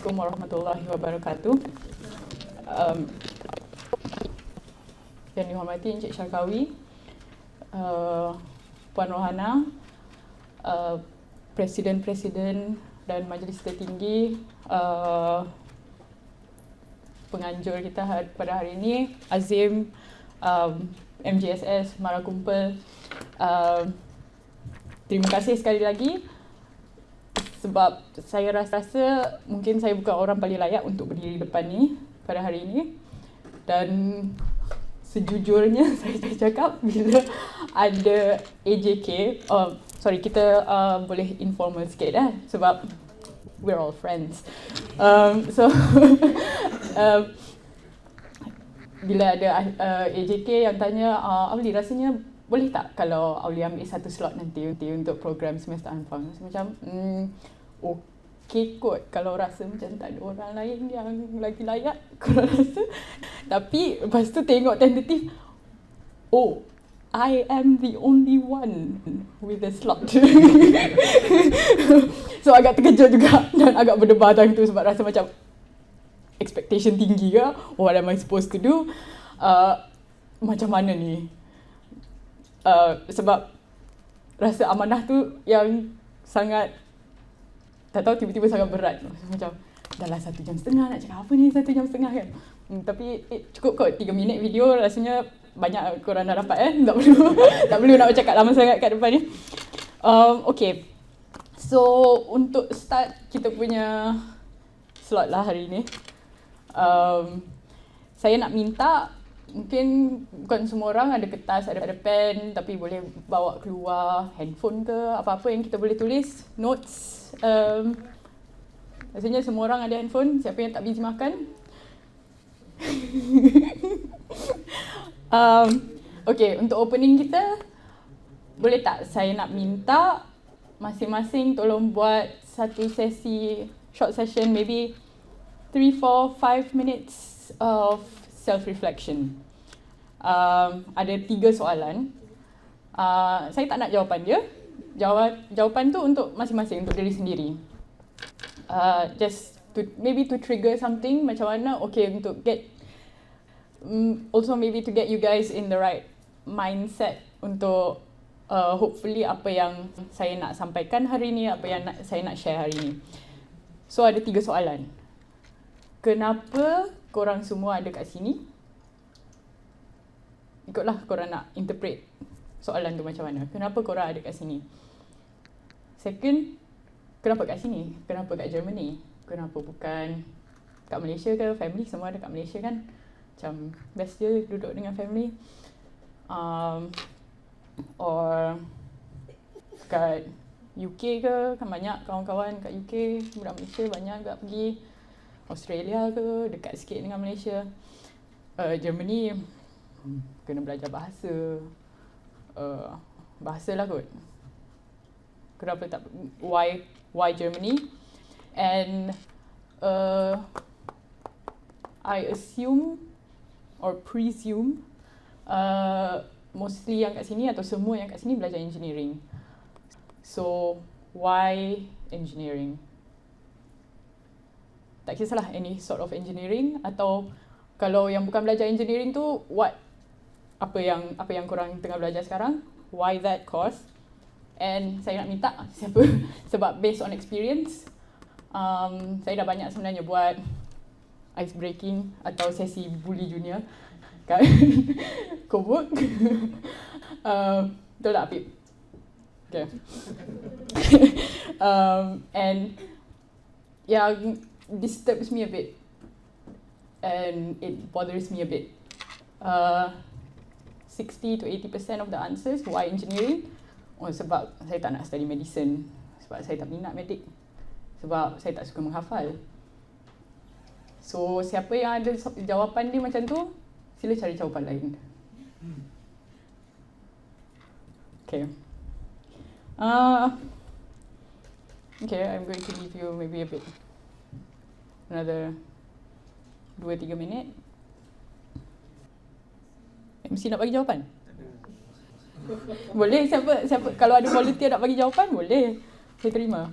Assalamualaikum warahmatullahi wabarakatuh. Yang dihormati Encik Syarkawi, Puan Rohana, Presiden-Presiden dan Majlis Tertinggi, penganjur kita pada hari ini, Azim, MJSS, Mara Kumpul. Terima kasih sekali lagi sebab saya rasa mungkin saya bukan orang paling layak untuk berdiri depan ni pada hari ini. Dan sejujurnya saya cakap bila ada AJK, kita boleh informal sikit sebab we're all friends. Bila ada AJK yang tanya, Auli rasanya boleh tak kalau Auli ambil satu slot nanti untuk program Semesteranfang? Macam okey kot kalau rasa macam tak ada orang lain yang lagi layak kalau rasa. Tapi lepas tu tengok tentatif, I am the only one with the slot. So agak terkejut juga dan agak berdebar time tu sebab rasa macam expectation tinggi ke? What am I supposed to do? Macam mana ni? Sebab rasa amanah tu yang sangat, tak tahu, tiba-tiba sangat berat. Macam dalam 1.5 jam nak cakap apa ni 1.5 jam kan? Tapi cukup kot 3 minit video, rasanya banyak korang dah dapat tak perlu nak bercakap lama sangat kat depan ni. Okay, so untuk start kita punya slot lah hari ni, saya nak minta, mungkin bukan semua orang ada kertas, ada pen, tapi boleh bawa keluar handphone ke, apa-apa yang kita boleh tulis, notes. Rasanya semua orang ada handphone, siapa yang tak busy makan? Okay, untuk opening kita, boleh tak saya nak minta masing-masing tolong buat satu sesi, short session, maybe 3, 4, 5 minutes of self-reflection. Ada 3 soalan. Saya tak nak jawapan dia. Jawapan tu untuk masing-masing, untuk diri sendiri. Just maybe to trigger something, macam mana, okay, untuk get, also maybe to get you guys in the right mindset untuk hopefully apa yang saya nak sampaikan hari ni, apa yang saya nak share hari ni. So ada 3 soalan. Kenapa korang semua ada kat sini? Ikutlah korang nak interpret soalan tu macam mana. Kenapa korang ada kat sini? Second, kenapa kat sini? Kenapa kat Germany? Kenapa bukan kat Malaysia ke? Family semua ada kat Malaysia kan? Macam best je duduk dengan family. Or kat UK ke? Kan banyak kawan-kawan kat UK, budak Malaysia banyak juga pergi. Australia ke? Dekat sikit dengan Malaysia. Germany, kena belajar bahasa. Bahasa lah kot. Kenapa tak, why Germany? And I assume or presume mostly yang kat sini atau semua yang kat sini belajar engineering. So why engineering? Tak kisahlah any sort of engineering, atau kalau yang bukan belajar engineering tu, apa yang korang tengah belajar sekarang? Why that course? And saya nak minta siapa, sebab based on experience, saya dah banyak sebenarnya buat ice breaking atau sesi bully junior kat co-work. Betul tak, Apip? Okay. And yang disturbs me a bit and it bothers me a bit. 60 to 80% of the answers, why engineering? Sebab saya tak nak study medicine, sebab saya tak minat medik, sebab saya tak suka menghafal. So siapa yang ada jawapan dia macam tu, sila cari jawapan lain. Okay. Okay, I'm going to give you maybe a bit, another 2-3 minit. MC nak bagi jawapan? Boleh, siapa kalau ada volunteer nak bagi jawapan, boleh. Saya terima.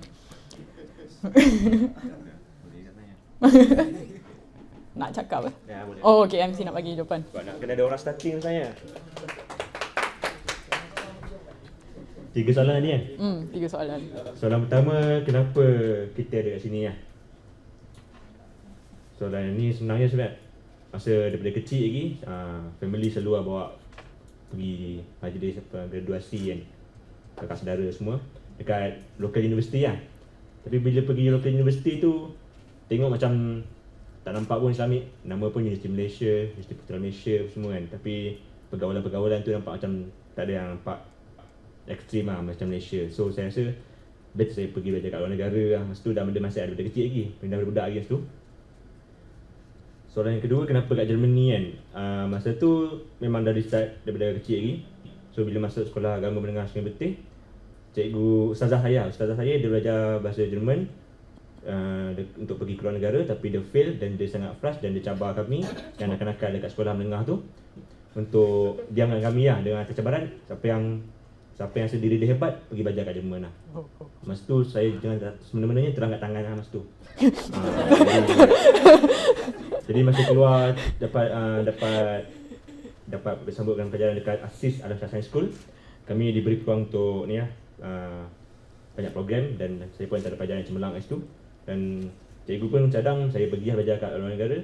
Nak cakap? Ya, boleh. Oh, okay, MC nak bagi jawapan. Sebab nak kena ada orang starting saya. 3 soalan ni kan? 3 soalan. Soalan pertama, kenapa kita ada kat sini lah? Soalan ni sebenarnya sebab masa daripada kecil lagi, family selalu bawa pergi majlis graduasi kan, kakak saudara semua dekat local university lah. Tapi bila pergi local university tu, tengok macam tak nampak pun Islamik. Nama pun Universiti Malaysia, Universiti Putra Malaysia semua kan. Tapi pergaulan-pergaulan tu nampak macam tak ada yang nampak ekstrim lah macam Malaysia. So saya rasa better saya pergi belajar kat luar negara lah. Masa tu dah benda masih ada daripada kecil lagi, dah budak lagi masa tu. Soalan yang kedua, kenapa kat Germany kan? Masa tu memang dari start daripada kecil lagi. So bila masuk sekolah agama menengah Sungai Betih, ustazah saya dia belajar bahasa Jerman untuk pergi ke luar negara, tapi dia fail dan dia sangat frust dan dia cabar kami yang nakal-nakal dekat sekolah menengah tu untuk diam dengan kami lah dengan atas cabaran. Siapa yang sendiri dia hebat pergi belajar kat Jerman lah. Masa tu saya sebenarnya terangkat tangan lah masa tu. Jadi masa keluar dapat bersambungkan pelajaran dekat ASIS Al Science School. Kami diberi peluang untuk ni lah, banyak program dan saya pun ada pelajaran yang cemerlang kat situ. Dan cikgu pun cadang saya pergi belajar kat luar negara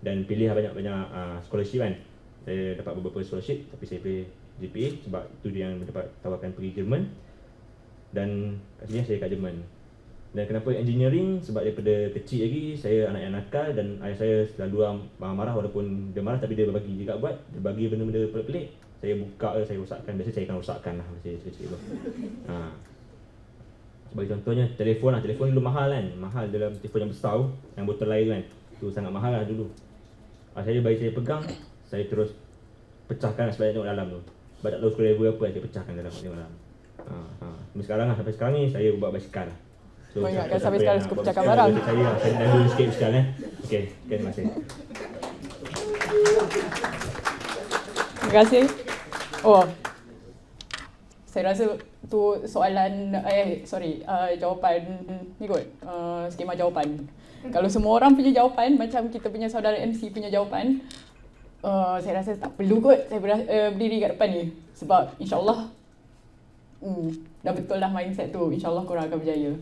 dan pilih banyak-banyak scholarship kan. Saya dapat beberapa scholarship tapi saya pilih GPA sebab tu dia yang dapat tawarkan pergi Jerman. Dan akhirnya saya kat Jerman. Dan kenapa engineering? Sebab daripada kecil lagi saya anak yang nakal dan ayah saya selalu marah walaupun dia marah tapi dia bagi juga buat. Dia bagi benda-benda pelik-pelik, saya buka saya rosakkan. Biasanya saya akan rosakkan lah masa kecil tu. Sebagai contohnya telefon dulu mahal kan. Mahal dalam telefon yang besar tu, yang botol air kan. Tu sangat mahal lah dulu. Saya pegang, saya terus pecahkan sebab tengok dalam tu. Sebab tak tahu screwdriver apa, saya pecahkan dalam tengok dalam. Sampai sekarang ni saya buat basikal lah. So, ingatkan sampai sekarang suka pecahkan barang. Saya dah dulu sikit basikal Okey, terima kasih. Terima kasih. Saya rasa tu soalan, jawapan ni kot, skema jawapan. Kalau semua orang punya jawapan macam kita punya saudara MC punya jawapan, saya rasa tak perlu kot saya berdiri kat depan ni. Sebab insyaAllah dah betul dah mindset tu, insyaAllah korang akan berjaya.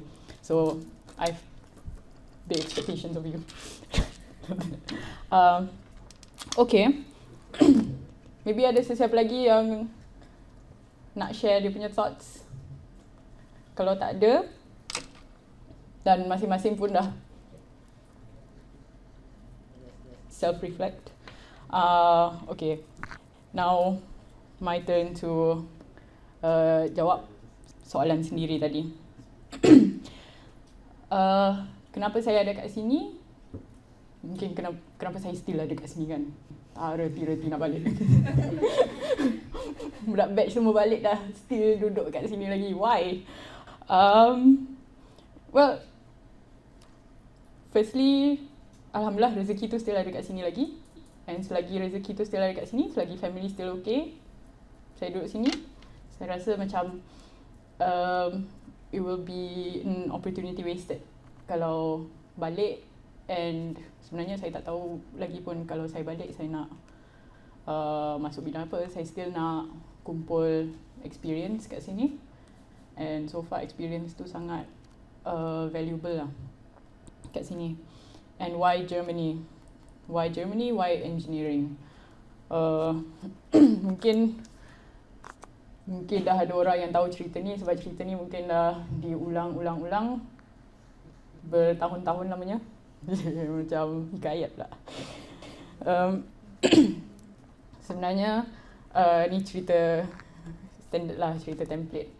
So, I've big expectations of you. Okay. Maybe ada sesiapa lagi yang nak share dia punya thoughts. Kalau tak ada, dan masing-masing pun dah self-reflect. Okay. Now, my turn to jawab soalan sendiri tadi. Kenapa saya ada kat sini? Mungkin kenapa saya still ada kat sini kan? Reti nak balik. Budak batch semua balik dah, still duduk kat sini lagi. Why? Well, firstly, alhamdulillah rezeki tu still ada kat sini lagi. And selagi rezeki tu still ada kat sini, selagi family still okay, saya duduk sini. Saya rasa macam it will be an opportunity wasted kalau balik. And sebenarnya saya tak tahu lagi pun kalau saya balik saya nak masuk bidang apa. Saya still nak kumpul experience kat sini. And so far experience tu sangat valuable lah kat sini. And why Germany? Why Germany? Why engineering? Mungkin dah ada orang yang tahu cerita ni sebab cerita ni mungkin dah diulang-ulang bertahun-tahun lamanya. Macam hikayat pula. Sebenarnya ni cerita standard lah, cerita template.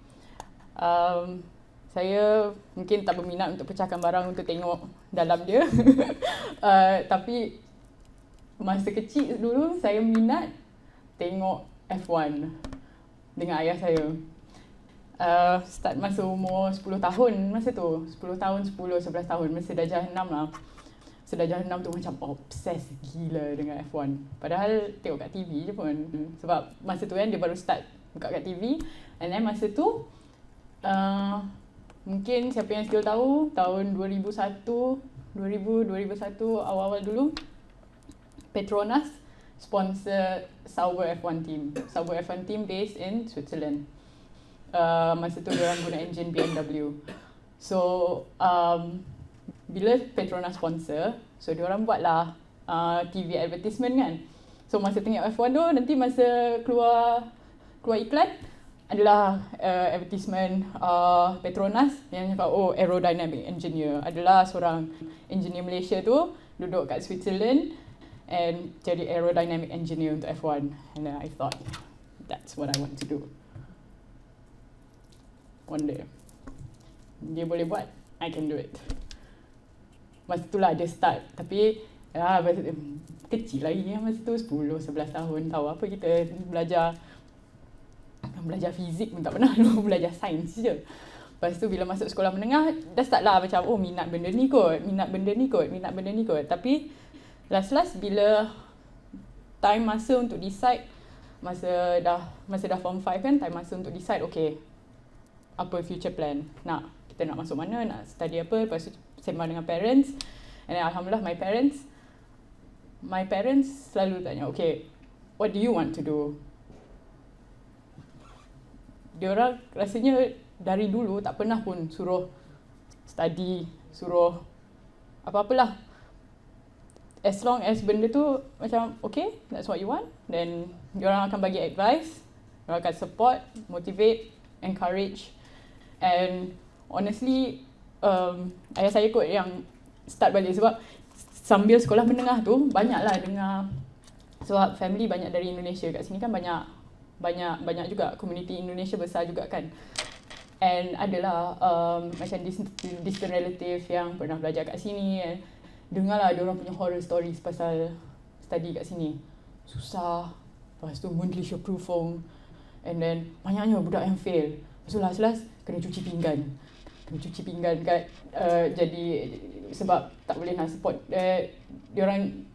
Saya mungkin tak berminat untuk pecahkan barang untuk tengok dalam dia. Tapi masa kecil dulu saya minat tengok F1 dengan ayah saya. Start masa umur 10 tahun masa tu. 10 tahun, 10, 11 tahun. Masa darjah 6 lah. Darjah 6 tu macam obses gila dengan F1. Padahal tengok kat TV je pun. Sebab masa tu kan dia baru start buka kat TV. And then masa tu mungkin siapa yang still tahu tahun 2001 2001 awal-awal dulu, Petronas sponsor Sauber F1 team. Sauber F1 team based in Switzerland. Masa tu diorang guna engine BMW. So bila Petronas sponsor, so diorang buatlah TV advertisement kan. So masa tengok F1 tu, nanti masa keluar iklan adalah advertisement Petronas yang cakap aerodynamic engineer adalah seorang engineer Malaysia tu duduk kat Switzerland and jadi aerodynamic engineer untuk F1. And then I thought that's what I want to do. One day dia boleh buat, I can do it. Masa tu lah dia start. Tapi kecil lagi masa tu, 10-11 tahun. Tahu apa kita belajar fizik pun tak pernah dulu, belajar sains je. Lepas tu bila masuk sekolah menengah, dah start lah macam minat benda ni kot. Tapi last bila time masa untuk decide, masa dah form 5 kan, time masa untuk decide, okay, apa future plan, kita nak masuk mana, nak study apa. Lepas tu sembang dengan parents, and then alhamdulillah my parents selalu tanya, okay, what do you want to do? Diorang rasanya dari dulu tak pernah pun suruh study, suruh apa-apalah. As long as benda tu macam okay, that's what you want, then diorang akan bagi advice, diorang akan support, motivate, encourage. And honestly, ayah saya kot yang start balik, sebab sambil sekolah menengah tu banyaklah dengar, sebab family banyak dari Indonesia kat sini kan, banyak juga community Indonesia besar juga kan. And adalah macam distant relative yang pernah belajar kat sini, and dengarlah diorang punya horror stories pasal study kat sini. Susah, lepas tu mündliche Prüfung, and then banyaknya budak yang fail. Lepas tu last kena cuci pinggan kat jadi sebab tak boleh nak support diorang,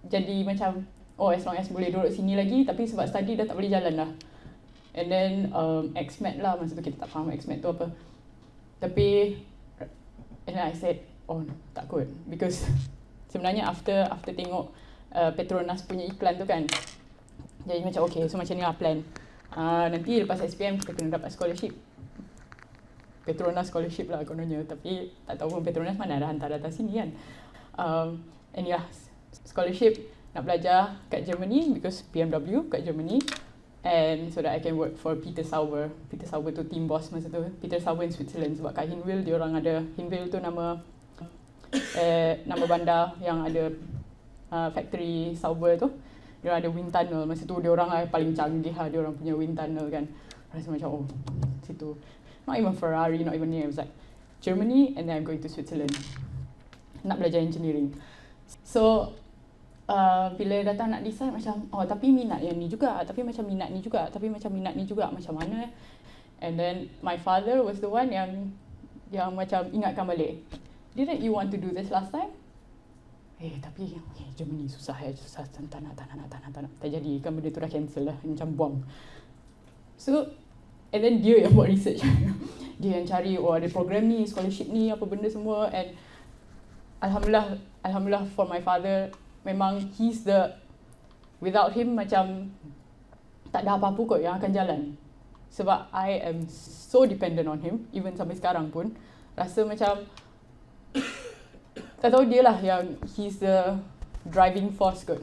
jadi macam as long as boleh duduk sini lagi, tapi sebab study dah tak boleh jalan dah. And then exmat lah, masa tu kita tak faham exmat tu apa. Tapi and then I said, tak kot, because sebenarnya after tengok Petronas punya iklan tu kan, jadi macam okay, so macam ni lah plan. Nanti lepas SPM kita kena dapat scholarship, Petronas scholarship lah kononnya, tapi tak tahu pun Petronas mana dah hantar datang sini kan. And yeah, scholarship nak belajar kat Germany because BMW kat Germany, and so that I can work for Peter Sauber. Peter Sauber tu team boss masa tu, Peter Sauber in Switzerland, sebab kat Hinwil diorang ada, Hinwil tu nama bandar yang ada factory Sauber tu. Diorang ada wind tunnel, masa tu diorang paling canggih lah, diorang punya wind tunnel kan. Rasa macam situ, not even Ferrari, not even near. It was like Germany and then I'm going to Switzerland nak belajar engineering. So bila datang nak decide macam tapi minat yang ni juga, tapi macam minat ni juga, tapi macam minat ni juga, macam mana. And then my father was the one yang macam ingatkan balik, didn't you want to do this last time? Tapi Germany susah, tak nak, tak jadi kan, benda tu dah cancel lah, macam buang. So and then dia yang buat research dia yang cari ada program ni, scholarship ni, apa benda semua. And alhamdulillah for my father, memang without him macam tak ada apa-apa kot yang akan jalan. Sebab I am so dependent on him, even sampai sekarang pun rasa macam tak tahu, dia lah yang he's the driving force kot.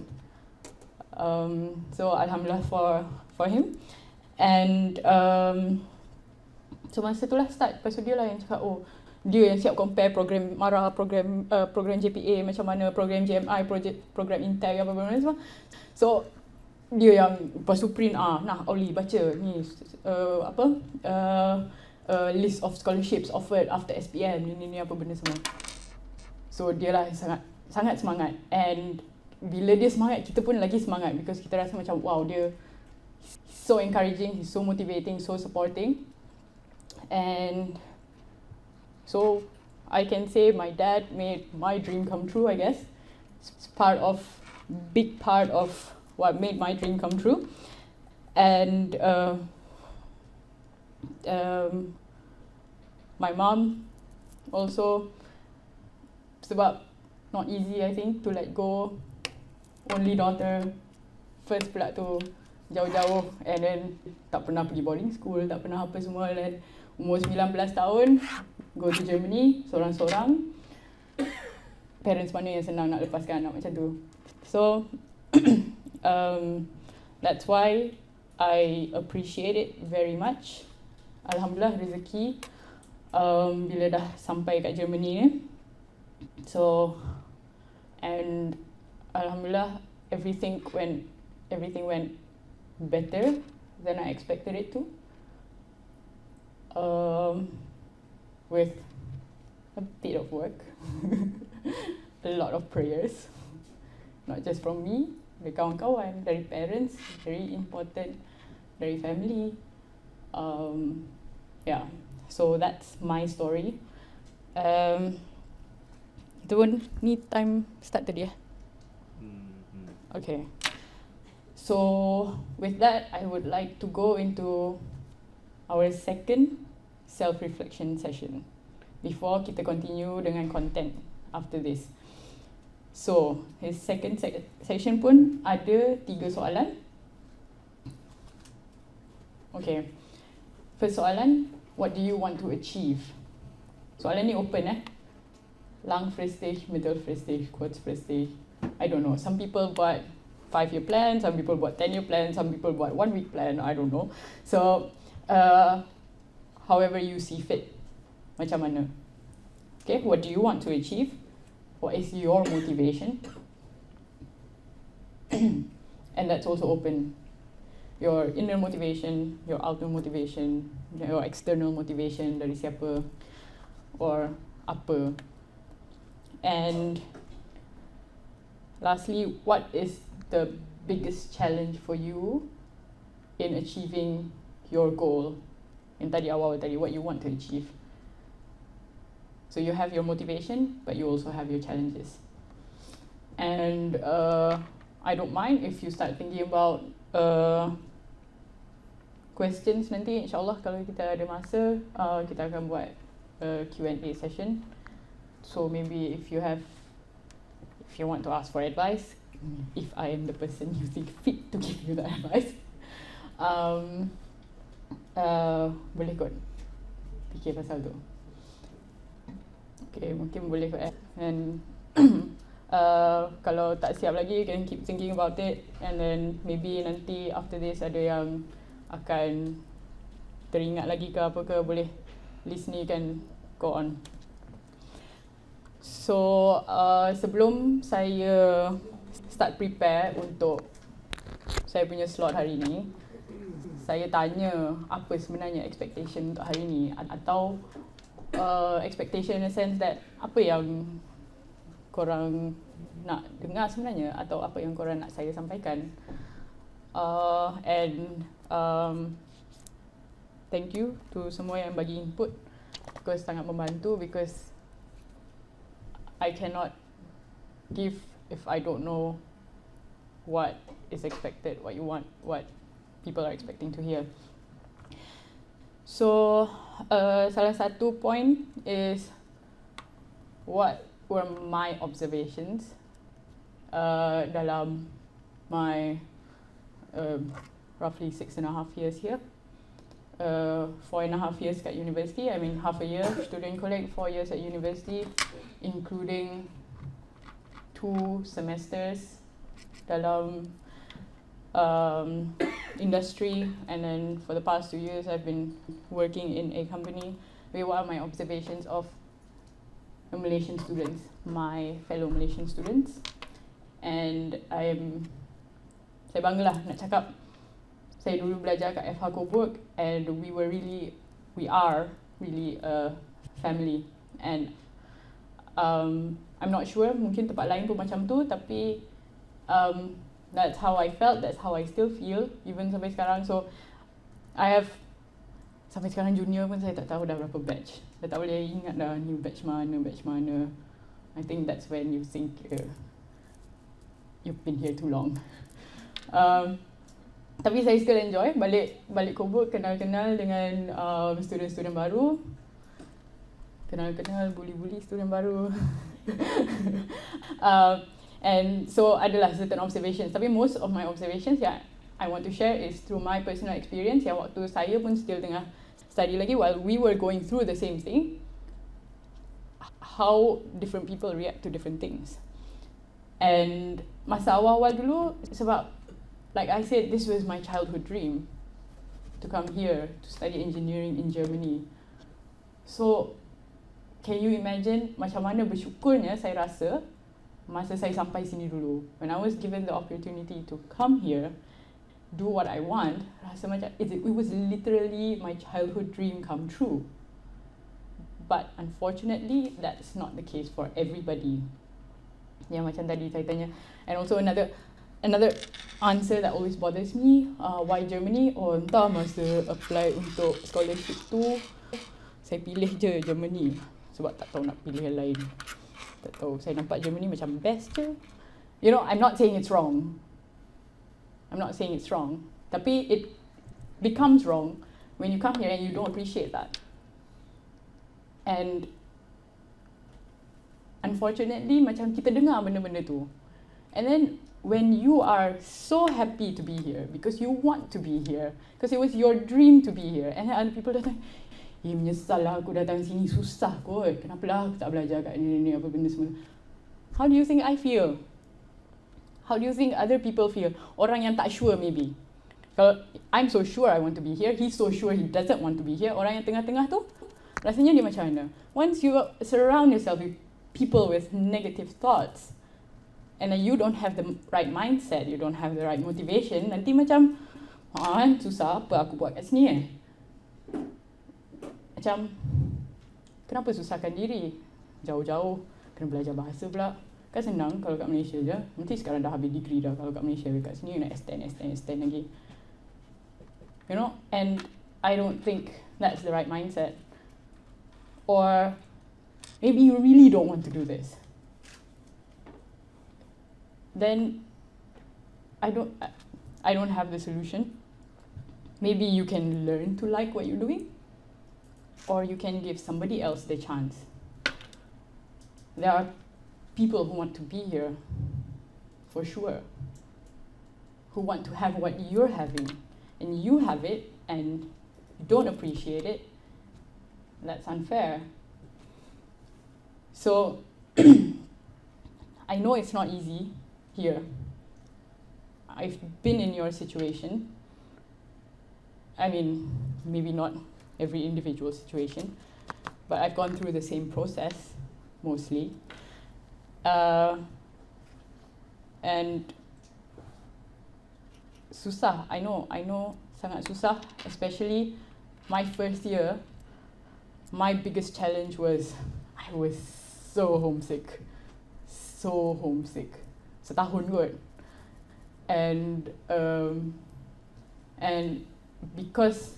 So alhamdulillah for him. And so masa tu lah start. Lepas tu dia lah yang cakap dia yang siap compare program MARA, program JPA macam mana, program GMI, program Intel apa semua. So dia yang lepas tu print Auli baca ni list of scholarships offered after SPM ni apa benda semua. So dia lah sangat semangat, and bila dia semangat kita pun lagi semangat, because kita rasa macam wow, dia so encouraging, he's so motivating, so supporting. And so I can say my dad made my dream come true, I guess. It's big part of what made my dream come true. And my mom also, sebab not easy I think to let go. Only daughter, first pula tu jauh-jauh, and then tak pernah pergi boarding school, tak pernah apa semua, dan umur 19 tahun go to Germany sorang-sorang. Parents mana yang senang nak lepaskan anak macam tu. So that's why I appreciate it very much. Alhamdulillah rezeki bila dah sampai kat Germany ni. So, and alhamdulillah everything went better than I expected it to. With a bit of work, a lot of prayers, not just from me, dari kawan-kawan, dari parents, very important, dari family. Yeah, so that's my story. Itu pun ni time start tadi ya? Okay. So with that, I would like to go into our second self-reflection session before kita continue dengan content after this. So, his second section pun ada 3 soalan. Okay. First soalan, what do you want to achieve? Soalan ni open long first stage, middle first stage, quotes first stage. I don't know. Some people buat 5-year plan, some people buat 10-year plan, some people buat 1-week plan, I don't know. So, however you see fit. Macam mana? Okay, what do you want to achieve? What is your motivation? And that's also open. Your inner motivation, your outer motivation, your external motivation dari siapa or apa. And lastly, what is the biggest challenge for you in achieving your goal? Yang tadi awal tadi, what you want to achieve. So you have your motivation, but you also have your challenges. And I don't mind if you start thinking about questions nanti. InsyaAllah kalau kita ada masa, kita akan buat Q&A session. So maybe if you want to ask for advice, if I am the person you think fit to give you the advice, boleh kot fikir pasal tu. Okay, mungkin boleh kot and kalau tak siap lagi, you can keep thinking about it, and then maybe nanti after this ada yang akan teringat lagi ke apa ke, boleh list ni kan go on. So sebelum saya start prepare untuk saya punya slot hari ni, saya tanya apa sebenarnya expectation untuk hari ni, atau expectation in a sense that apa yang korang nak dengar sebenarnya, atau apa yang korang nak saya sampaikan. And thank you to semua yang bagi input, because sangat membantu, because I cannot give if I don't know what is expected, what you want, what people are expecting to hear. So salah satu point is what were my observations dalam my roughly 6.5 years here. 4.5 years at university, I mean half a year student collect, 4 years at university, including 2 semesters dalam industry, and then for the past 2 years I've been working in a company. What are my observations of the Malaysian students, my fellow Malaysian students? And saya banggalah nak cakap, saya dulu belajar kat FH Coburg, and we are really a family. And I'm not sure, mungkin tempat lain pun macam tu, tapi that's how I felt, that's how I still feel, even sampai sekarang. So, sampai sekarang junior pun saya tak tahu dah berapa batch. Saya tak boleh ingat dah new batch mana. I think that's when you think you've been here too long. Tapi saya still enjoy balik Coburg, kenal-kenal dengan student-student baru, kenal-kenal bully-bully student baru, And so adalah certain observations. Tapi most of my observations yang I want to share is through my personal experience yang waktu saya pun still tengah study lagi while we were going through the same thing. How different people react to different things. And masa awal-awal dulu sebab like I said, this was my childhood dream to come here to study engineering in Germany. So can you imagine macam mana bersyukurnya saya rasa masa saya sampai sini dulu. When I was given the opportunity to come here, do what I want, rasa macam it was literally my childhood dream come true. But unfortunately, that's not the case for everybody. Yang macam tadi saya tanya. And also another answer that always bothers me, why Germany? Oh, entah masa apply untuk scholarship tu, saya pilih je Germany. Sebab tak tahu nak pilih yang lain. Tak tahu, saya nampak Germany macam best je. You know, I'm not saying it's wrong. Tapi it becomes wrong when you come here and you don't appreciate that. And unfortunately, macam kita dengar benda-benda tu. And then when you are so happy to be here, because you want to be here, because it was your dream to be here, and then other people datang, menyesal lah aku datang sini, susah kot. Kenapa lah aku tak belajar kat ni apa benda semua. How do you think I feel? How do you think other people feel? Orang yang tak sure maybe. Kalau I'm so sure I want to be here, he's so sure he doesn't want to be here. Orang yang tengah-tengah tu, rasanya dia macam mana? Once you surround yourself with people with negative thoughts, and then you don't have the right mindset, you don't have the right motivation, nanti macam, susah apa aku buat kat sini Macam, kenapa susahkan diri? Jauh-jauh, kena belajar bahasa pula. Kan senang kalau kat Malaysia je. Nanti sekarang dah habis degree dah kalau kat Malaysia. Kat sini nak extend lagi. You know, and I don't think that's the right mindset. Or maybe you really don't want to do this. Then I don't have the solution. Maybe you can learn to like what you're doing. Or you can give somebody else the chance. There are people who want to be here, for sure, who want to have what you're having, and you have it, and you don't appreciate it. That's unfair. So, I know it's not easy here. I've been in your situation. I mean, maybe not every individual situation, but I've gone through the same process, mostly. And susah, I know, sangat susah, especially my first year. My biggest challenge was, I was so homesick. Setahun kot. And because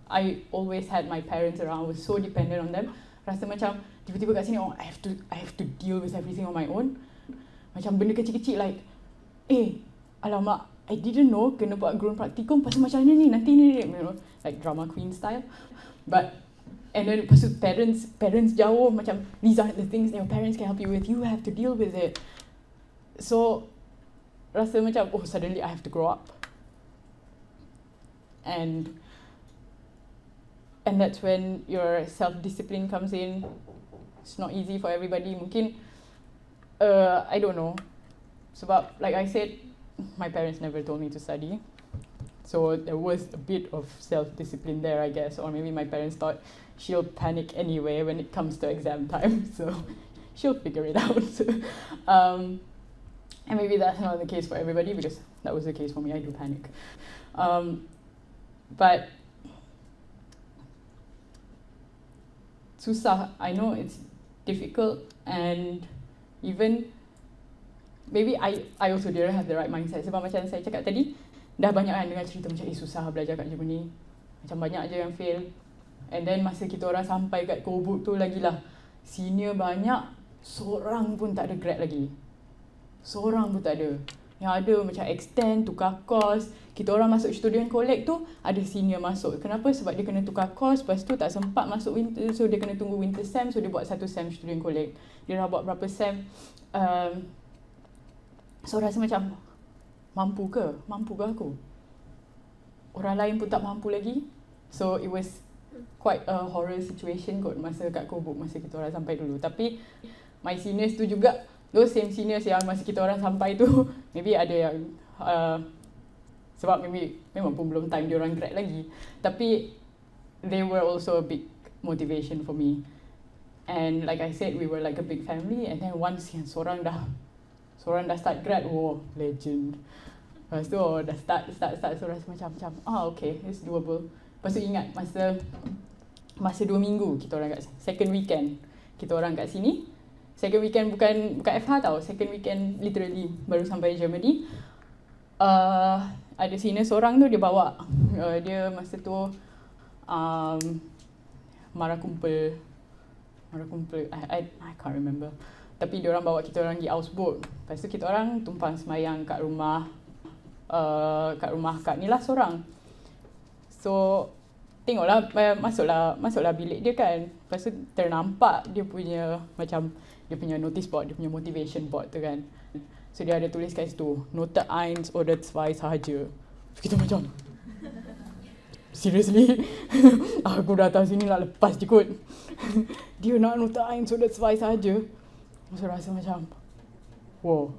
I always had my parents around, I was so dependent on them. Rasa macam tiba-tiba kat sini, I have to deal with everything on my own. Macam benda kecil-kecil like, alamak, I didn't know kena buat grown practicum pasal macam ni nanti ni, you know, like drama queen style. But and then lepas tu parents jauh macam these are the things that your parents can help you with. You have to deal with it. So rasa macam suddenly I have to grow up. And that's when your self-discipline comes in. It's not easy for everybody. Mungkin, I don't know. Sebab, like I said, my parents never told me to study. So there was a bit of self-discipline there, I guess. Or maybe my parents thought she'll panic anyway when it comes to exam time. So she'll figure it out. And maybe that's not the case for everybody, because that was the case for me. I do panic. But susah. I know it's difficult, and even maybe I also didn't have the right mindset. Sebab macam saya cakap tadi, dah banyak kan dengar cerita macam susah belajar kat Germany. Macam banyak je yang fail. And then masa kita orang sampai kat Coburg tu lagilah, senior banyak, seorang pun tak ada grad lagi. Seorang pun tak ada. Yang ada macam extend, tukar course. Kita orang masuk student collect tu, ada senior masuk. Kenapa? Sebab dia kena tukar course, lepas tu tak sempat masuk winter, so dia kena tunggu winter sem, so dia buat 1 sem student collect. Dia dah buat berapa sem. So rasa macam, mampu ke aku? Orang lain pun tak mampu lagi. So it was quite a horror situation kot masa kat Kobuk, masa kita orang sampai dulu. Tapi my seniors tu juga, those same seniors yang masa kita orang sampai tu, maybe ada yang sebab maybe memang pun belum time dia orang grad lagi, tapi they were also a big motivation for me. And like I said, we were like a big family. And then once yang seorang dah start grad, legend. Lepas tu dah start, so rasa macam okay, it's doable. Lepas tu ingat masa 2 minggu kita orang kat second weekend kita orang kat sini. Second weekend bukan FH tau, second weekend literally baru sampai Germany. Ada senior seorang tu dia bawa, dia masa tu marah kumpul, I can't remember. Tapi dia orang bawa kita orang pergi houseboat. Lepas tu kita orang tumpang semayang kat rumah Kak Nila seorang. So tengoklah, masuklah bilik dia kan. Lepas tu ternampak dia punya notice board, dia punya motivation board tu kan. So dia ada tulis kat situ, Note 1 oder 2 sahaja. So kita macam, seriously? Aku datang sini nak lepas je kot. Dia nak Note 1 oder 2 sahaja. So rasa macam, wow,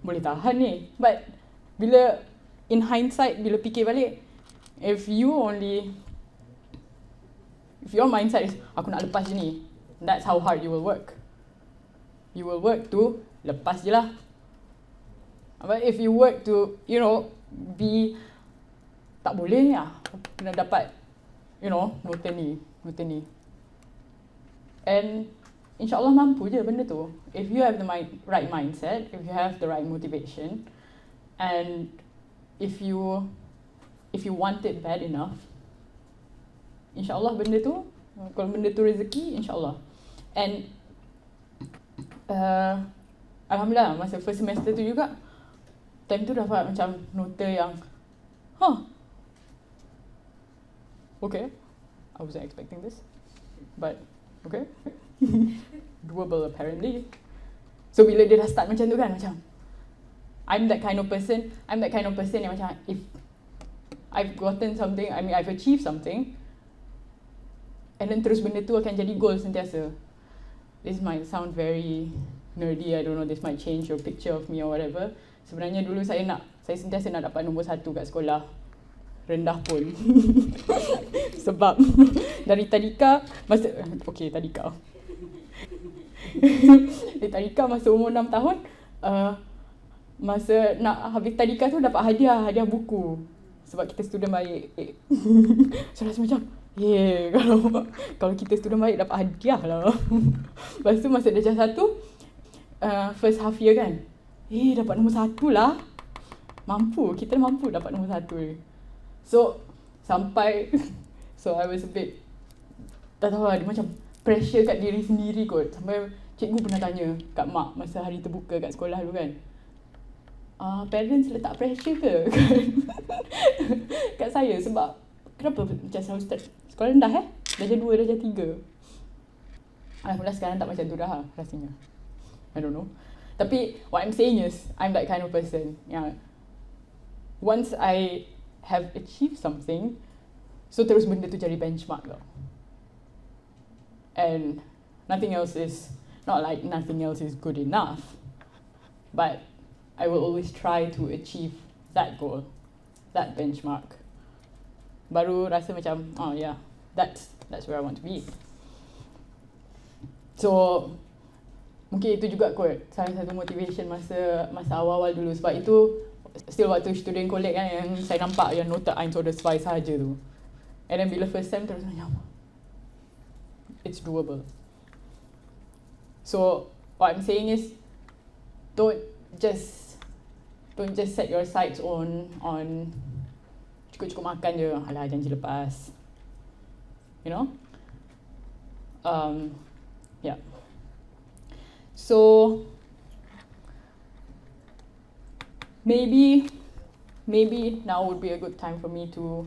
boleh tahan ni. But bila in hindsight, bila fikir balik, if your mindset is, aku nak lepas je ni, that's how hard you will work. You will work to lepas je lah. But if you work to, be, tak boleh lah, kena dapat, note ni. And insyaAllah mampu je benda tu. If you have the right mindset, if you have the right motivation, and if you want it bad enough, insyaAllah benda tu, kalau benda tu rezeki, insyaAllah. And alhamdulillah, masa first semester tu juga, time tu dapat macam nota yang, okay, I wasn't expecting this, but okay, doable apparently. So bila dia dah start macam tu kan, macam I'm that kind of person yang macam, if I've gotten something, I've achieved something, and then terus benda tu akan jadi goal sentiasa. This might sound very nerdy, I don't know, this might change your picture of me or whatever. Sebenarnya dulu saya sentiasa nak dapat nombor 1 kat sekolah, rendah pun. Sebab dari tadika masa umur 6 tahun, masa nak habis tadika tu dapat hadiah buku. Sebab kita student baik. So rasa macam, kalau kita student baik dapat hadiah lah. Lepas tu masa darjah 1, first half year kan, dapat nombor 1 lah. Kita mampu dapat nombor 1. So I was a bit, tak tahu lah, dia macam pressure kat diri sendiri kot. Sampai cikgu pernah tanya kat mak masa hari terbuka kat sekolah dulu kan, parents letak pressure ke kat saya, sebab kenapa macam selalu start sekolah rendah darjah 2, darjah 3. Alhamdulillah sekarang tak macam tu dah rasanya, I don't know. Tapi what I'm saying is, I'm that kind of person yang once I have achieved something, so terus benda tu jadi benchmark tau. And nothing else is, not like nothing else is good enough, but I will always try to achieve that goal, that benchmark. Baru rasa macam, that's where I want to be. So mungkin itu juga kot salah satu motivation masa awal-awal dulu. Sebab itu still waktu student collect kan, yang saya nampak yang Note 1 oder 2 sahaja tu. And then bila first sem terus macam, it's doable. So what I'm saying is, don't just set your sights on cukup-cukup makan je, alah janji lepas, yeah. So maybe now would be a good time for me to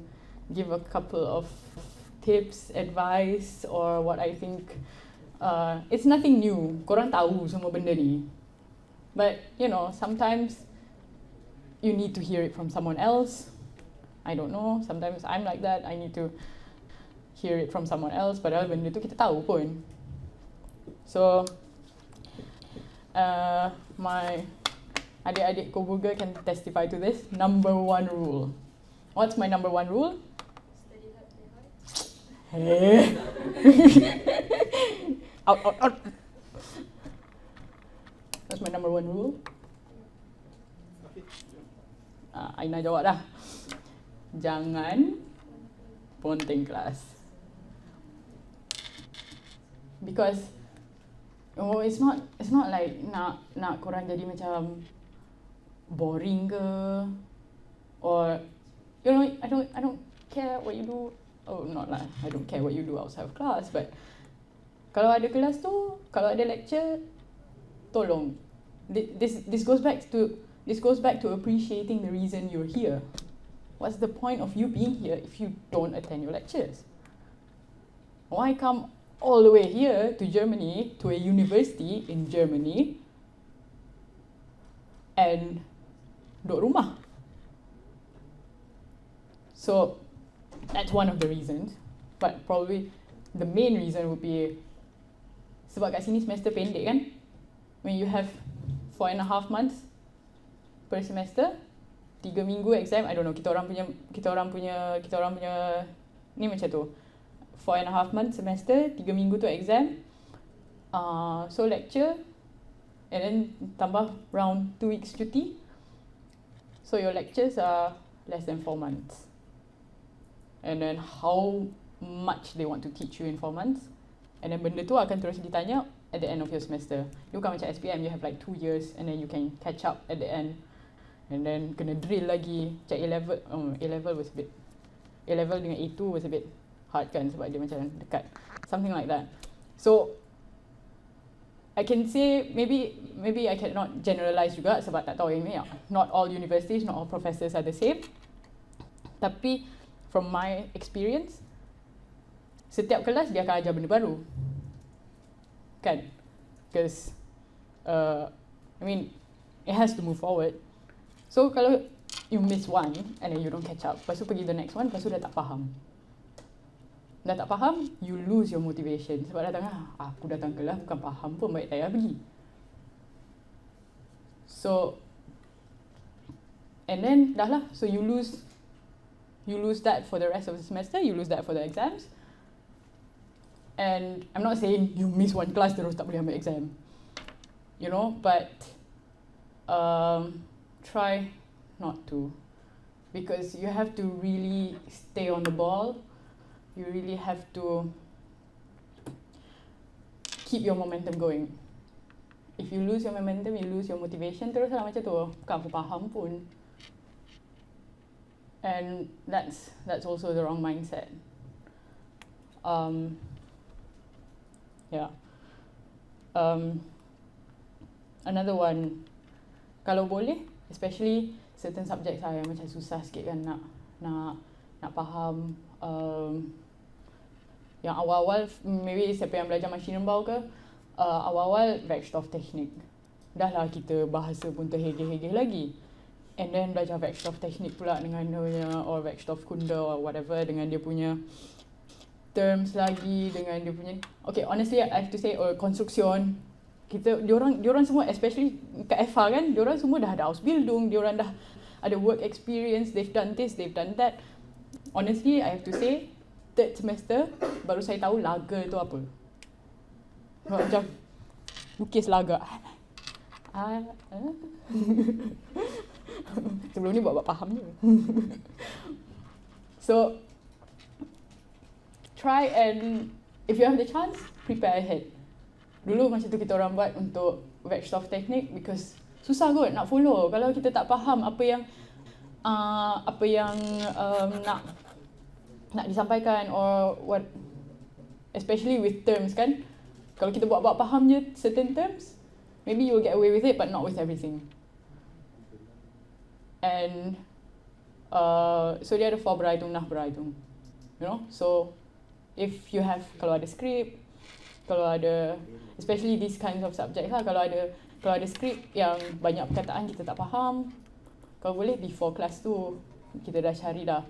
give a couple of tips, advice, or what I think. It's nothing new. Korang tahu semua benda ni. But, sometimes you need to hear it from someone else. I don't know. Sometimes I'm like that. I need to hear it from someone else. Padahal benda tu kita tahu pun. So, my adik-adik Kobuga can testify to this. Number 1 rule. What's my number 1 rule? Study hard, play hard. Hey. Out. That's my number 1 rule. Aina jawab dah. Jangan ponteng kelas. Because it's not like nak korang jadi macam boring ke, or I don't care what you do. Oh, not lah. I don't care what you do outside of class, but kalau ada kelas tu, kalau ada lecture, tolong. This goes back to appreciating the reason you're here. What's the point of you being here if you don't attend your lectures? Why come all the way here to Germany, to a university in Germany, and duduk rumah? So that's one of the reasons, but probably the main reason would be sebab kat sini semester pendek kan? When you have 4.5 months per semester, 3 minggu exam. I don't know, kita orang punya ni macam tu. 4.5 months semester, 3 minggu tu exam. So lecture, and then tambah round 2 weeks cuti. So your lectures are less than 4 months. And then how much they want to teach you in 4 months. And then benda tu akan terus ditanya at the end of your semester. You bukan macam SPM, you have like 2 years and then you can catch up at the end. And then kena drill lagi. Macam A-level was a bit, A-level dengan A2 was a bit hard kan, sebab dia macam dekat. Something like that. So I can say, maybe I cannot generalize juga sebab tak tahu ini. Not all universities, not all professors are the same. Tapi from my experience, setiap kelas dia akan ajar benda baru. Kan? Because it has to move forward. So kalau you miss one and then you don't catch up, lepas tu pergi the next one, lepas tu dah tak faham. Dah tak faham, you lose your motivation. Sebab aku datang kelas bukan faham pun, baik tak payah pergi. So, and then dah lah, so you lose that for the rest of the semester, you lose that for the exams. And I'm not saying you miss one class terus tak boleh ambil exam. But try not to. Because you have to really stay on the ball. You really have to keep your momentum going. If you lose your momentum, you lose your motivation, terus lah macam tu. Bukan aku faham pun. And that's also the wrong mindset. Another one, kalau boleh, especially certain subjects yang macam susah sikit kan nak faham. Yang awal-awal, maybe siapa yang belajar machine bau ke, awal-awal Werkstofftechnik. Dah lah kita bahasa pun terhegeh-hegeh lagi. And then belajar Werkstofftechnik pula dengan dia punya, or Werkstoffkunde or whatever, dengan dia punya terms lagi, dengan dia punya, okay, honestly I have to say, konstruksi, diorang semua, especially kat FH kan, diorang semua dah ada Ausbildung, diorang dah ada work experience, they've done this, they've done that. Honestly, I have to say, third semester, baru saya tahu lager tu apa. Macam, lukis lager. Sebelum ni buat faham je. So, try and, if you have the chance, prepare ahead. Dulu macam tu kita orang buat untuk Werkstofftechnik, because susah kot nak follow. Kalau kita tak faham apa yang nak disampaikan, or what, especially with terms kan. Kalau kita buat faham je certain terms, maybe you will get away with it, but not with everything. And so dia ada vorbereitung, nachbereitung. You know, so if you have, kalau ada script, kalau ada, especially these kinds of subjects lah, kalau ada script yang banyak perkataan kita tak faham, kalau boleh before class tu kita dah cari dah.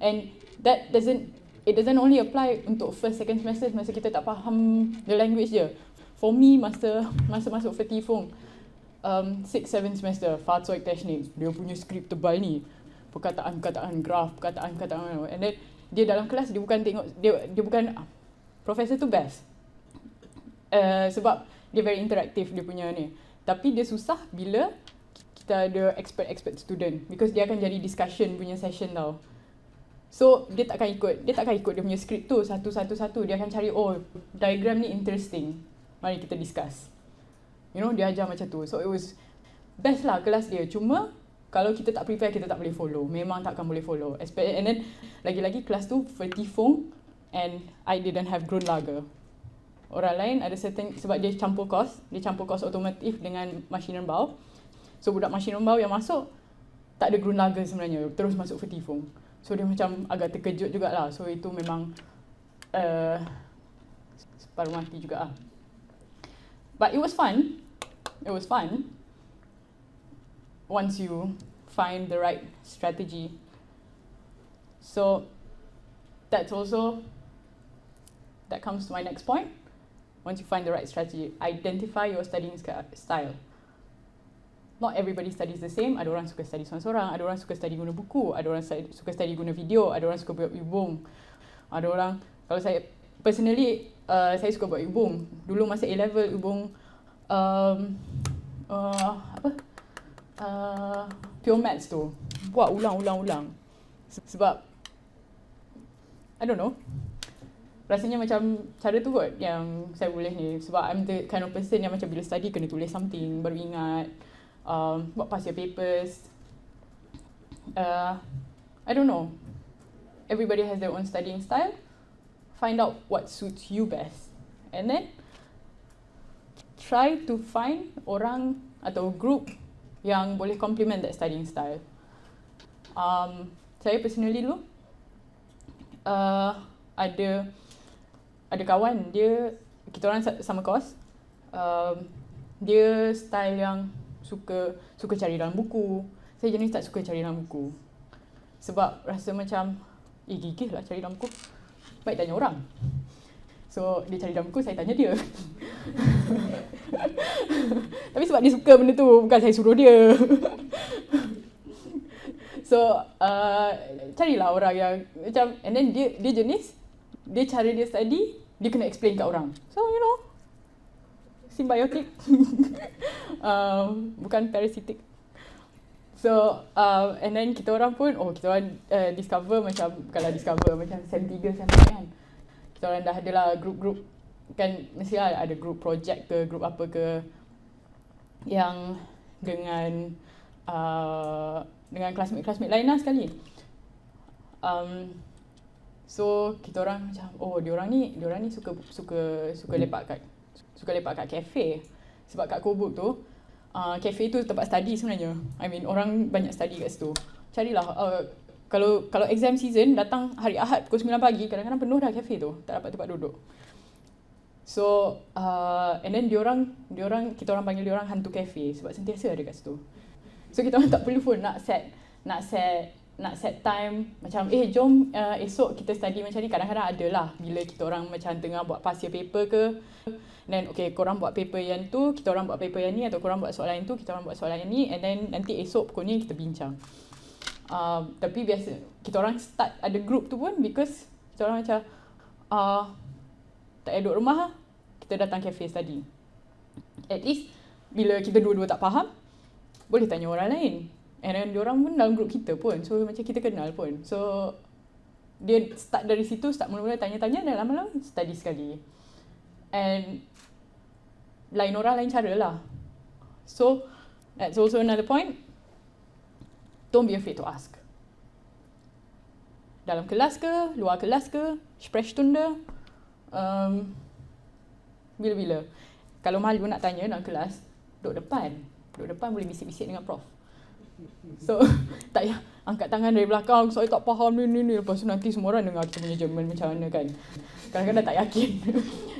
And it doesn't only apply untuk first, second semester masa kita tak faham the language je. For me, masa masuk vertiefung 6, 7 semester, Fahrzeugtechnik, dia punya skrip tebal ni, perkataan-perkataan graf, perkataan-perkataan, and then dia dalam kelas dia bukan tengok, dia bukan, profesor tu best, sebab dia very interaktif dia punya ni, tapi dia susah bila kita ada expert student, because dia akan jadi discussion punya session tau. So dia takkan ikut dia punya skrip tu satu-satu, dia akan cari, oh diagram ni interesting, mari kita discuss. You know, dia ajar macam tu. So it was best lah kelas dia. Cuma kalau kita tak prepare, kita tak boleh follow. Memang takkan boleh follow. And then lagi-lagi kelas tu vertiefung and I didn't have Grundlage. Orang lain ada certain, sebab dia campur kos otomotif dengan Maschinenbau. So budak Maschinenbau yang masuk tak ada Grundlage sebenarnya, terus masuk vertiefung. So dia macam agak terkejut jugalah. So itu memang separuh mati juga lah. But it was fun. Once you find the right strategy. So that comes to my next point. Once you find the right strategy, identify your studying style. Not everybody studies the same. Ada orang suka study seorang-seorang, ada orang suka study guna buku, ada orang suka study guna video, ada orang suka buat ubung. Ada orang, kalau saya personally, saya suka buat ubung. Dulu masa A-level ubung pure maths tu, buat ulang. Sebab I don't know, rasanya macam cara tu kot yang saya boleh ni. Sebab I'm the kind of person yang macam bila study kena tulis something baru ingat, buat past year papers. I don't know, everybody has their own studying style. Find out what suits you best, and then try to find orang atau group yang boleh complement that studying style. Saya personally dulu ada kawan, kita orang sama kos, dia style yang suka cari dalam buku. Saya jenis tak suka cari dalam buku, sebab rasa macam gigih lah cari dalam buku, baik tanya orang. So dia cari dalam buku, saya tanya dia. Tapi sebab dia suka benda tu, bukan saya suruh dia. So carilah orang yang macam, and then dia jenis, dia cara dia study, dia kena explain kat orang. So you know, symbiotic. Bukan parasitic. So and then kita orang pun, kita orang discover macam, bukanlah discover, macam SEM 3, SEM 4 kan, kita orang dah ada lah group kan, mesti ada group project ke, group apa ke, yang dengan classmate lain lah sekali. So kita orang macam, diorang ni suka lepak kat cafe. Sebab kat Kobuk tu, cafe tu tempat study sebenarnya. I mean, orang banyak study kat situ. Carilah, kalau exam season datang hari Ahad pukul 9 pagi, kadang-kadang penuh dah cafe tu, tak dapat tempat duduk. So and then kita orang panggil diorang hantu cafe sebab sentiasa ada kat situ. So kita orang tak perlu pun nak set time macam jom esok kita study macam ni. Kadang-kadang ada lah bila kita orang macam tengah buat past year paper ke, then korang buat paper yang tu, kita orang buat paper yang ni, atau korang buat soalan yang tu, kita orang buat soalan yang ni, and then nanti esok pukul ni kita bincang. Tapi biasa kita orang start ada group tu pun because kita orang macam tak payah duduk rumah lah, kita datang cafe study. At least bila kita dua-dua tak faham, boleh tanya orang lain. And then diorang pun dalam group kita pun, so macam kita kenal pun. So dia start dari situ, start mula-mula tanya-tanya, dan lama-lama study sekali. And lain orang lain cara lah. So that's also another point. Don't be afraid to ask. Dalam kelas ke, luar kelas ke, Sprechstunde, bila-bila. Kalau malu nak tanya dalam kelas, duduk depan boleh bisik-bisik dengan prof. So tak payah angkat tangan dari belakang, saya tak faham ni. Lepas tu nanti semua orang dengar kita punya Jerman macam mana kan. Kadang-kadang tak yakin.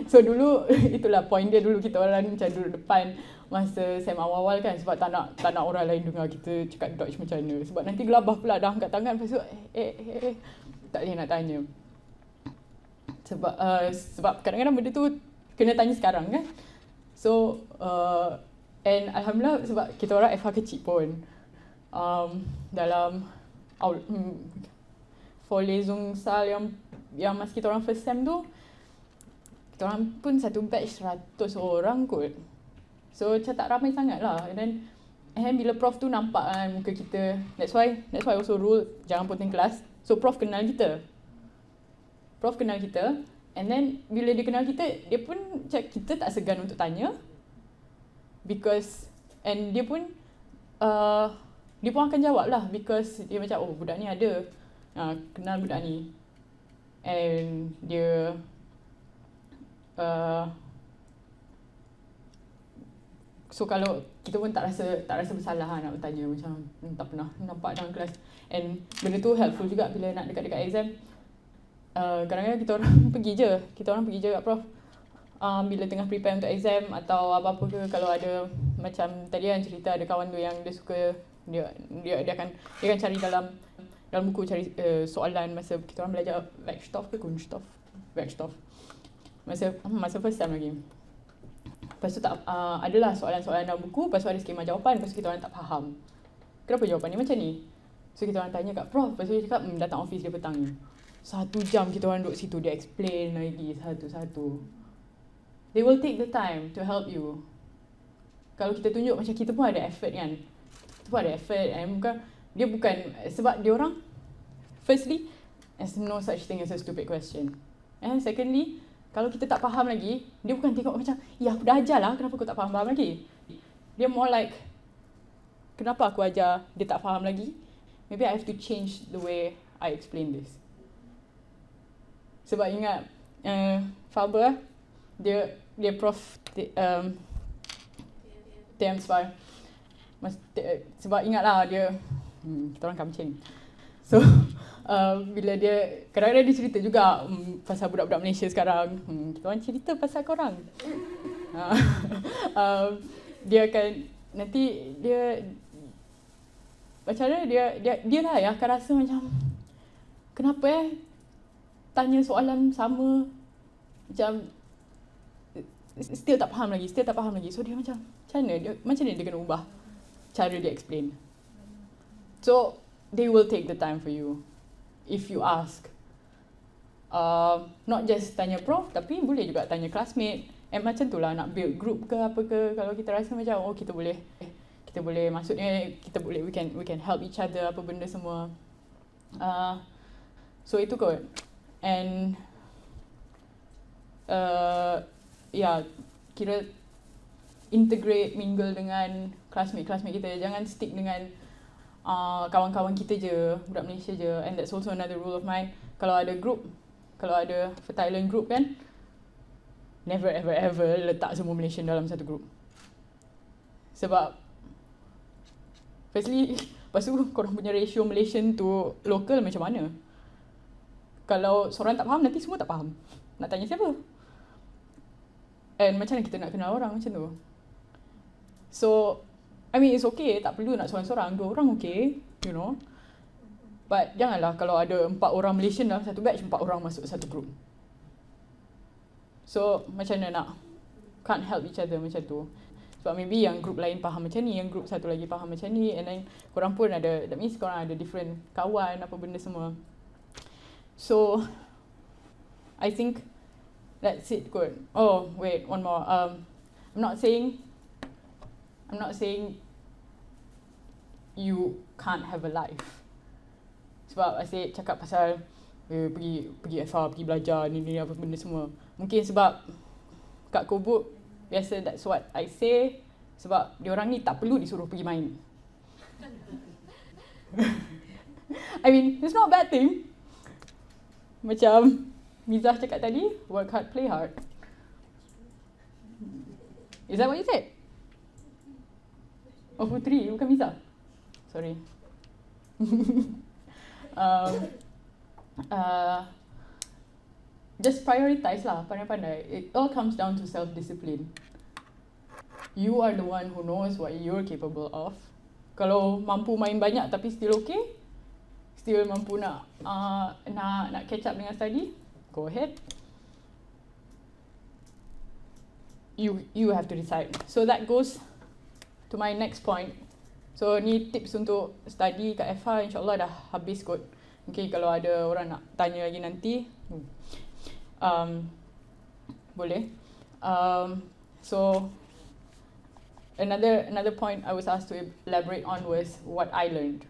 So dulu, itulah point dia dulu, kita orang macam duduk depan masa SEM awal-awal kan, sebab tak nak orang lain dengar kita cakap Dutch macam mana. Sebab nanti gelabah pula dah angkat tangan, lepas tu tak boleh nak tanya. Sebab kadang-kadang benda tu kena tanya sekarang kan. So and alhamdulillah sebab kita orang FH kecil pun, dalam vorlesung sal yang masa kita orang first sem tu, kita orang pun satu batch 100 orang kot. So macam tak ramai sangat lah. And then bila prof tu nampak kan muka kita, that's why also rule jangan ponteng kelas. So prof kenal kita, and then bila dia kenal kita, dia pun macam kita tak segan untuk tanya, because and dia pun akan jawab lah, because dia macam oh budak ni ada kenal budak ni, and dia so kalau kita pun tak rasa bersalah lah nak bertanya, macam tak pernah nampak dalam kelas. And benda tu helpful juga bila nak dekat-dekat exam. Kadang-kadang kita orang pergi je kat prof, bila tengah prepare untuk exam atau apa-apa ke. Kalau ada macam tadi kan cerita ada kawan tu yang dia suka, dia akan cari dalam buku, cari soalan masa kita orang belajar Werkstoff ke Kunststoff, Werkstoff masa first time lagi. Lepas tu adalah soalan-soalan dalam buku, lepas tu ada skema jawapan, lepas tu kita orang tak faham kenapa jawapan ni macam ni. So kita orang tanya kat prof, lepas tu dia cakap datang office dia petang ni. 1 jam kita orang duduk situ, dia explain lagi satu-satu. They will take the time to help you. Kalau kita tunjuk macam kita pun ada effort kan. Kita pun ada effort, and dia bukan sebab dia orang, firstly, there's no such thing as a stupid question. And secondly, kalau kita tak faham lagi, dia bukan tengok macam, ya aku dah ajar lah, kenapa aku tak faham lagi? Dia more like, kenapa aku ajar, dia tak faham lagi? Maybe I have to change the way I explain this. Sebab ingat, Faber, dia prof TM2. Sebab ingatlah dia, kita orang kamcing. So, bila dia, kadang-kadang dia cerita juga pasal budak-budak Malaysia sekarang. Kita orang cerita pasal korang. Dia akan, nanti dia, macam mana dia lah yang akan rasa macam, kenapa tanya soalan sama, macam, still tak faham lagi. So dia macam mana dia kena ubah cara dia explain. So, they will take the time for you if you ask. Not just tanya prof, tapi boleh juga tanya classmate. And macam tu lah, nak build group ke apa ke. Kalau kita rasa macam oh kita boleh maksudnya we can help each other apa benda semua. So itu kot. And kira integrate, mingle dengan classmate kita. Jangan stick dengan kawan-kawan kita je, budak Malaysia je. And that's also another rule of mine. Kalau ada Thailand group kan, never ever letak semua Malaysian dalam satu group. Sebab firstly, lepas tu korang punya ratio Malaysian to local macam mana? Kalau seorang tak faham, nanti semua tak faham. Nak tanya siapa? And macam mana kita nak kenal orang macam tu? So, I mean it's okay, tak perlu nak seorang-seorang, 2 orang okay, you know. But janganlah kalau ada 4 orang Malaysian dalam satu batch, 4 orang masuk satu group. So, macam mana nak can't help each other macam tu. Sebab maybe yang group lain faham macam ni, yang group satu lagi faham macam ni, and then korang pun ada, that means korang ada different kawan, apa benda semua. So, I think that's it kot. Oh, wait, one more. I'm not saying you can't have a life. Sebab asyik cakap pasal pergi FR, pergi belajar ni apa benda semua. Mungkin sebab kat Kobuk biasa that's what I say, sebab diorang ni tak perlu disuruh pergi main. I mean, it's not a bad thing. Macam Mizah cakap tadi, work hard, play hard. Is that what you said? Oh, Putri, bukan Mizah. sorry. um, just prioritize lah, pandai-pandai. It all comes down to self-discipline. You are the one who knows what you're capable of. Kalau mampu main banyak tapi still okay, still mampu nak catch up dengan study, go ahead. You have to decide. So that goes to my next point. So ni tips untuk study kat FH, insyaAllah dah habis kot. Okay, kalau ada orang nak tanya lagi nanti, boleh. So another point I was asked to elaborate on was what I learned.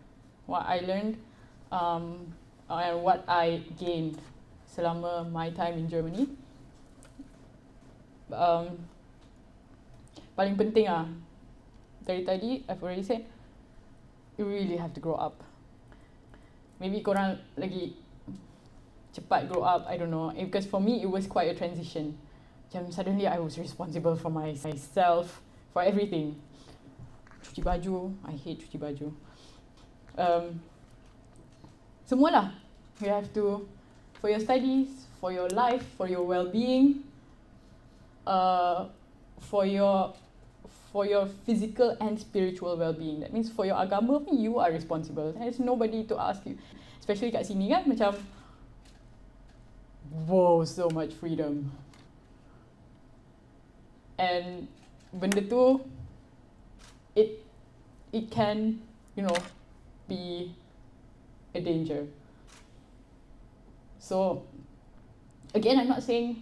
And what I gained selama my time in Germany. Paling penting dari tadi, I've already said, you really have to grow up. Maybe korang lagi cepat grow up, I don't know. Because for me, it was quite a transition. Macam suddenly I was responsible for myself, for everything. Cuci baju, I hate cuci baju. Semualah. You have to, for your studies, for your life, for your well-being, for your physical and spiritual well-being. That means for your agama, you are responsible. There's nobody to ask you. Especially kat sini kan, macam, wow, so much freedom. And benda tu, it can, be a danger. So, again, I'm not saying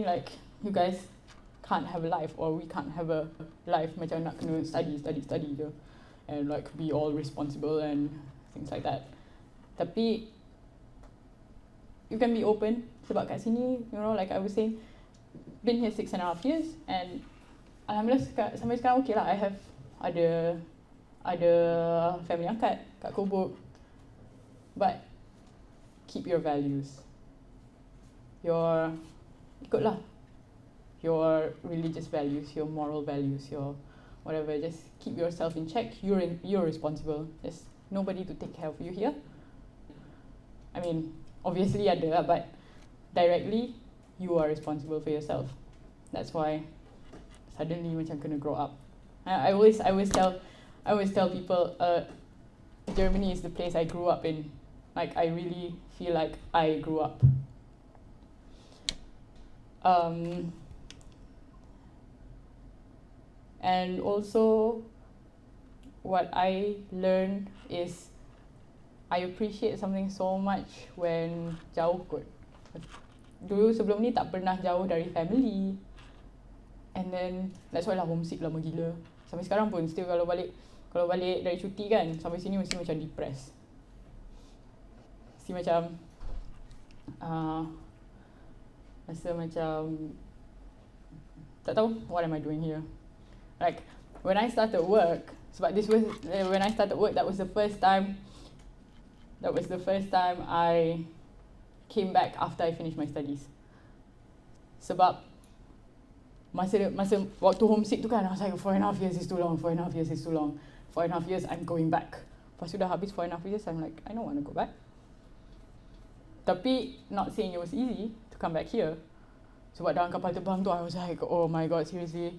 like you guys can't have a life or we can't have a life macam nak kena study je and like be all responsible and things like that. Tapi you can be open sebab kat sini, like I was saying, been here 6.5 years and alhamdulillah sampai sekarang okay lah. I have ada family angkat kat Kobuk, but keep your values, ikutlah your religious values, your moral values, your whatever. Just keep yourself in check. You're responsible. There's nobody to take care of you here. I mean, obviously ada, but directly you are responsible for yourself. That's why suddenly macam kena grow up. I always tell people, Germany is the place I grew up in. Like I really feel like I grew up. And also, what I learned is I appreciate something so much when jauh kot. Dulu sebelum ni tak pernah jauh dari family. And then, that's why lah homesick lama gila. Sampai sekarang pun, still kalau balik dari cuti kan, sampai sini mesti macam depressed. Mesti macam, rasa macam, tak tahu, what am I doing here? Like, when I started work, sebab when I started work, that was the first time I came back after I finished my studies. Sebab, masa waktu homesick tu kan, I was like, 4.5 years is too long, 4.5 years is too long. 4.5 years, I'm going back. Lepas tu dah habis 4.5 years, I'm like, I don't want to go back. Tapi, not saying it was easy to come back here. Sebab dalam kapal terbang tu, I was like, oh my god, seriously?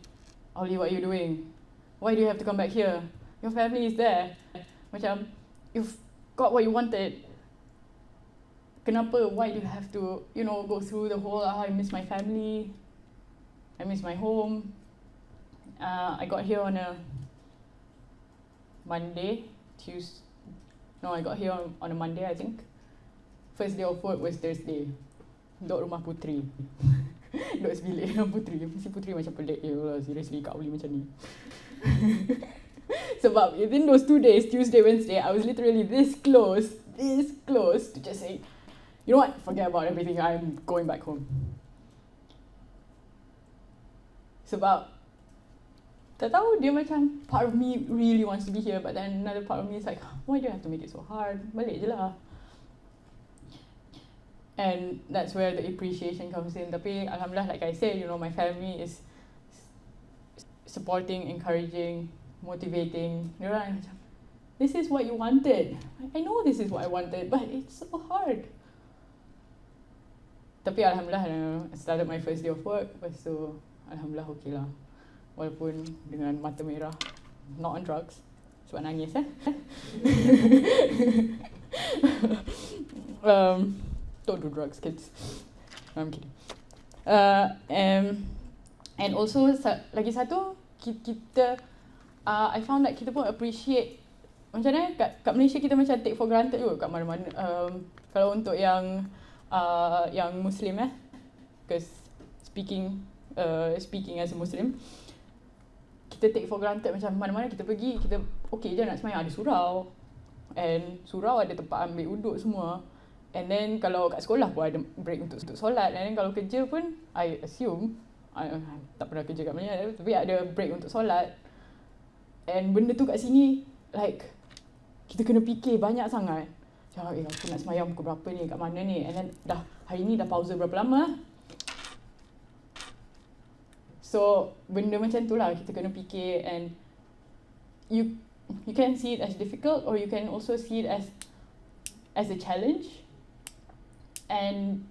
Auli, what are you doing? Why do you have to come back here? Your family is there. Macam, you've got what you wanted. Kenapa? Why do you have to, go through the whole, I miss my family, I miss my home. I got here on a Monday, Tuesday. No, I got here on a Monday, I think. First day of work was Thursday. Duduk rumah puteri. Duduk sebilik dengan puteri. Mesti puteri macam pelik. Seriously, Kak Uli macam ni. Sebab within those 2 days, Tuesday, Wednesday, I was literally this close to just saying, you know what, forget about everything, I'm going back home. Sebab, tak tahu, dia macam, part of me really wants to be here, but then another part of me is like, why do you have to make it so hard? Balik je lah. And that's where the appreciation comes in. Tapi, alhamdulillah, like I said, my family is supporting, encouraging, motivating. Diorang macam, this is what you wanted. I know this is what I wanted, but it's so hard. Tapi Alhamdulillah, I started my first day of work. Lepas tu, Alhamdulillah okay lah. Walaupun dengan mata merah. Not on drugs. Sebab nangis don't do drugs, kids. No, I'm kidding. And also, lagi satu, kita I found that kita pun appreciate macam mana kat Malaysia kita macam take for granted juga kat mana-mana. Kalau untuk yang Muslim because speaking as a Muslim, kita take for granted macam mana-mana kita pergi, kita okay je nak sembahyang, ada surau. And surau ada tempat ambil uduk semua. And then kalau kat sekolah pun ada break untuk solat. And then kalau kerja pun, I assume, I tak pernah kerja kat Malaysia, tapi ada break untuk solat. And benda tu kat sini, like, kita kena fikir banyak sangat. Macam, aku nak sembahyang pukul berapa ni, kat mana ni. And then hari ni dah pausa berapa lama. So, benda macam tu lah kita kena fikir. And you can see it as difficult, or you can also see it as a challenge. And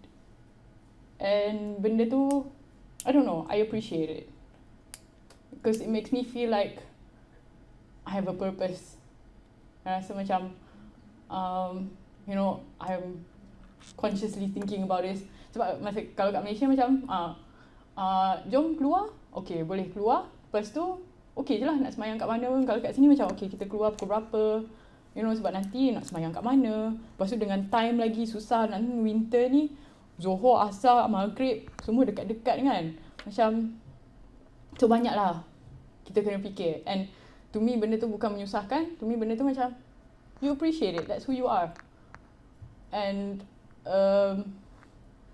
benda tu, I don't know, I appreciate it. Because it makes me feel like I have a purpose. I rasa macam, I'm consciously thinking about this. Sebab kalau kat Malaysia macam, jom keluar, okay boleh keluar. Lepas tu, okay je lah nak sembahyang kat mana. Kalau kat sini macam, okay kita keluar pukul berapa. Sebab nanti nak sembahyang kat mana. Lepas tu dengan time lagi susah. Nanti winter ni, Zohor, Asar, Maghrib, semua dekat-dekat kan. Macam, so banyak lah kita kena fikir. And to me benda tu bukan menyusahkan. To me benda tu macam, you appreciate it. That's who you are. And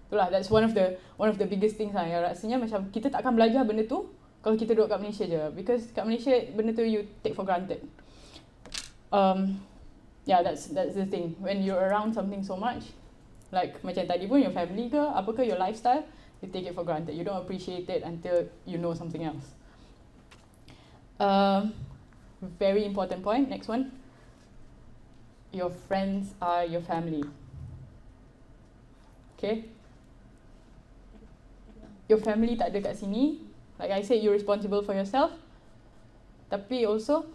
itulah, that's one of the biggest things lah. Yang rasanya macam kita tak akan belajar benda tu kalau kita duduk kat Malaysia je. Because kat Malaysia benda tu you take for granted. Yeah, that's the thing. When you're around something so much, like macam tadi pun, your family ke, apa ke, your lifestyle, you take it for granted. You don't appreciate it until you know something else. Very important point, next one. Your friends are your family. Okay? Your family tak ada kat sini. Like I said, you're responsible for yourself. Tapi also,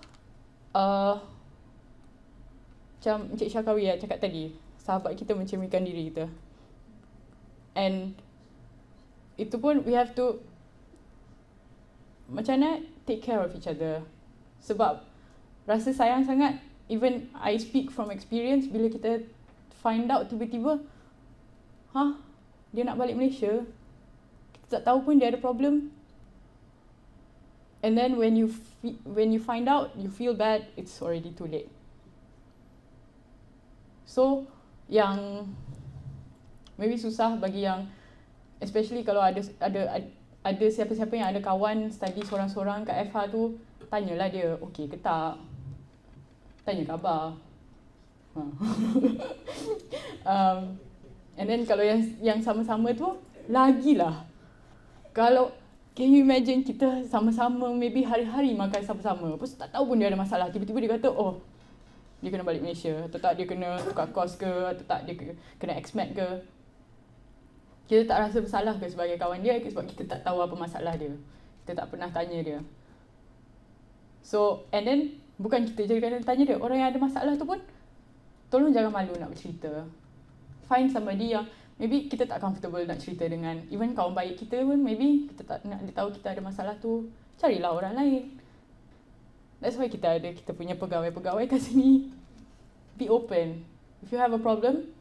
macam Encik Syakawi cakap tadi, sahabat kita mencerminkan diri kita. And itu pun we have to macam mana take care of each other. Sebab rasa sayang sangat, even I speak from experience, bila kita find out tiba-tiba, dia nak balik Malaysia, kita tak tahu pun dia ada problem. And then when you find out, you feel bad, it's already too late. So, yang maybe susah bagi yang, especially kalau ada siapa-siapa yang ada kawan study sorang-sorang kat FH tu, tanyalah dia, okay ke tak? Tanya khabar. And then kalau yang sama-sama tu, lagilah. Kalau, can you imagine kita sama-sama maybe hari-hari makan sama-sama, lepas tak tahu pun dia ada masalah, tiba-tiba dia kata, oh, dia kena balik Malaysia, atau tak dia kena tukar kos ke, atau tak dia kena expat ke. Kita tak rasa bersalah ke sebagai kawan dia sebab kita tak tahu apa masalah dia. Kita tak pernah tanya dia. So, and then bukan kita je kena tanya dia, orang yang ada masalah tu pun tolong jangan malu nak bercerita. Find somebody yang maybe kita tak comfortable nak cerita dengan, even kawan baik kita pun maybe kita tak nak dia tahu kita ada masalah tu, carilah orang lain. That's why kita punya pegawai-pegawai kat sini. Be open. If you have a problem,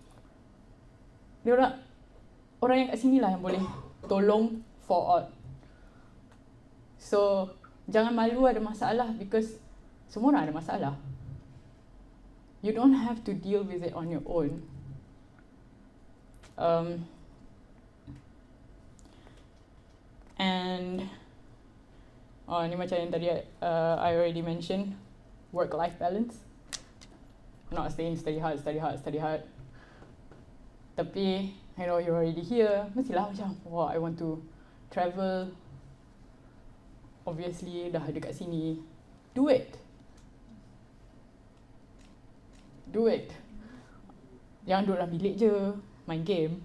orang yang kat sini lah yang boleh tolong for out. So, jangan malu ada masalah because semua orang ada masalah. You don't have to deal with it on your own. And ni macam yang tadi I already mentioned, work-life balance. I'm not saying study hard. Tapi, you're already here. Mestilah macam, I want to travel. obviously dah ada kat sini, do it. Jangan duduk dalam bilik je main game.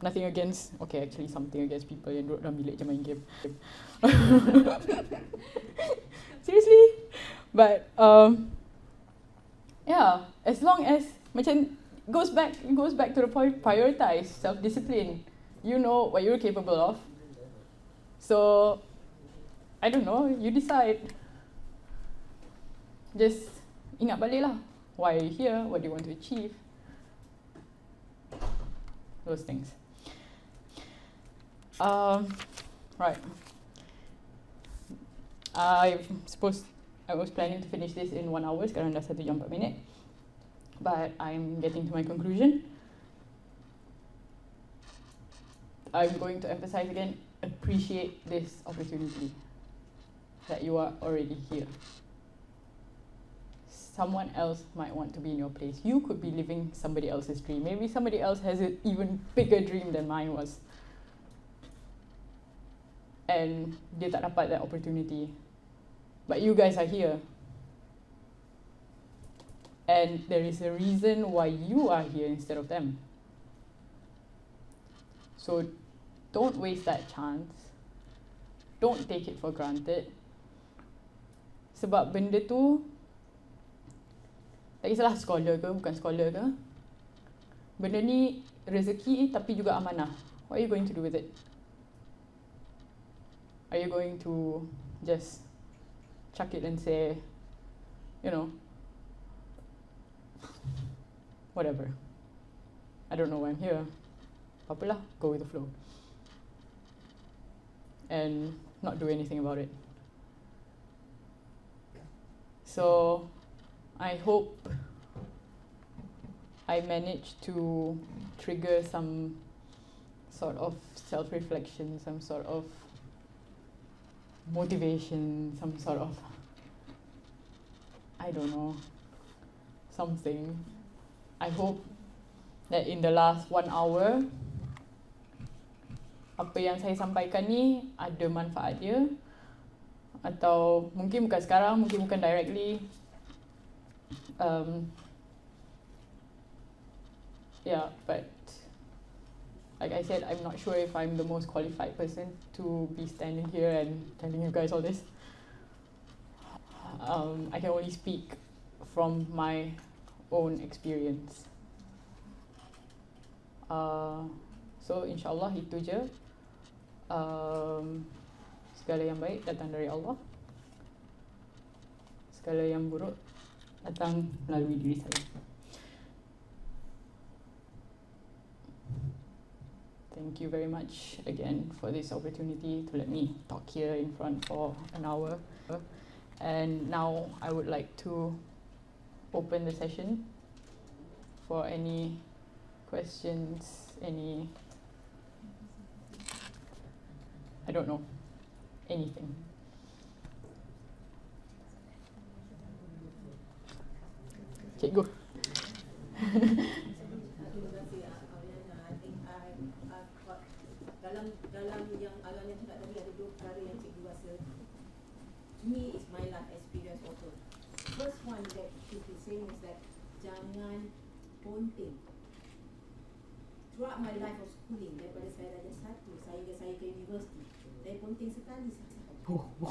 Nothing against, okay, actually something against people yang duduk dalam bilik je main game. Seriously. But yeah, as long as macam it goes back to the point, prioritize self-discipline. You know what you're capable of. So I don't know, you decide. Just ingat balik lah. Why are you here? What do you want to achieve? Those things. Right. I was planning to finish this in 1 hour. Sekarang dah 1 jam 4 minit. But I'm getting to my conclusion. I'm going to emphasize again, appreciate this opportunity that you are already here. Someone else might want to be in your place. You could be living somebody else's dream. Maybe somebody else has an even bigger dream than mine was. And dia tak dapat that opportunity. But you guys are here. And there is a reason why you are here instead of them. So don't waste that chance. Don't take it for granted. Sebab benda tu, tak kisahlah scholar ke, bukan scholar ke, benda ni rezeki tapi juga amanah. What are you going to do with it? Are you going to just chuck it and say, you know, whatever, I don't know why I'm here, apa-apalah, go with the flow, and not do anything about it? So I hope I managed to trigger some sort of self-reflection, some sort of motivation, some sort of, I don't know, something. I hope that in the last 1 hour, apa yang saya sampaikan ni ada manfaat dia, atau mungkin bukan sekarang, mungkin bukan directly. Yeah, but like I said, I'm not sure if I'm the most qualified person to be standing here and telling you guys all this. I can only speak from my own experience. So insyaAllah itu je. Segala yang baik datang dari Allah. Segala yang buruk datang melalui diri saya. Thank you very much again for this opportunity to let me talk here in front for an hour. And now I would like to open the session for any questions, any, I don't know, anything. Cikgu. Dalam yang Auliyana cakap tadi ada 2 perkara yang cikgu rasa, to me is my life experience also. First one that she is saying is that jangan ponteng. Throughout my life of schooling, daripada saya darjah 1 saya ke universiti, saya ponteng sekali sahaja.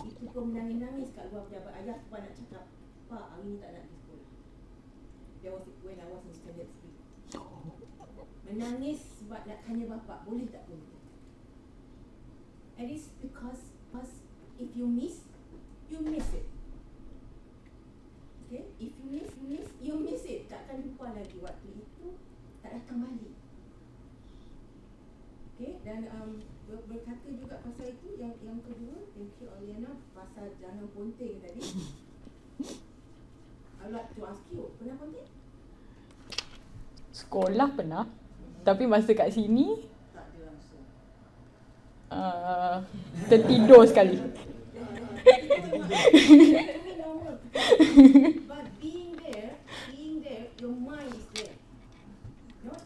Itu pun menangis-nangis kat luar pejabat. Ayah pun nak cakap, Pak, hari ni tak nak pergi sekolah. That was when I was in standard 3. Menangis sebab nak tanya bapak, boleh tak ponteng? And it's because if you miss it. Okay? If you miss it. Takkan lupa lagi waktu itu, tak datang balik. Okay? Dan berkata juga pasal itu, yang kedua, thank you Auliyana, pasal jangan ponteng tadi. I would like to ask you, pernah ponteng? Sekolah pernah, tapi masa kat sini tertidur sekali. But being there, your mind is there. No?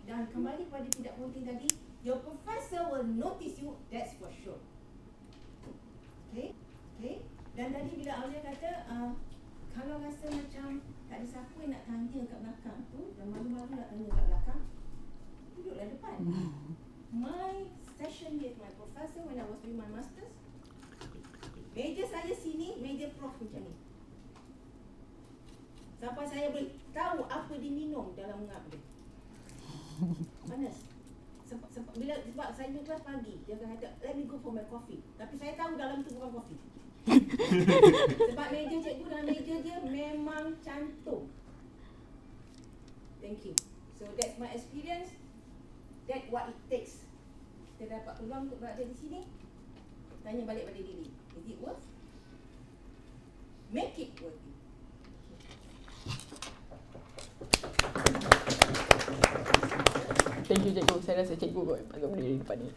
Dan kembali pada tidak ponteng tadi, your professor will notice you, that's for sure. Okay? Dan tadi bila Aulia kata kalau rasa macam tak ada siapa yang nak tanya kat belakang tu dan malu-malu nak tanya kat belakang, duduklah depan. My session with my professor when I was doing my masters, meja saya sini, meja prof macam ni. Sampai saya boleh tahu apa diminum dalam mengap dia. Honest. Sebab saya punya kelas pagi, dia akan kata, let me go for my coffee. Tapi saya tahu dalam tu bukan coffee. Sebab meja cikgu dan meja dia memang cantum. Thank you. So that's my experience. That's what it takes. Kita dapat peluang untuk berada di sini. Tanya balik pada diri. Is it worth? Make it worth it. Thank you cikgu. Saya rasa cikgu kot patut berdiri depan ni.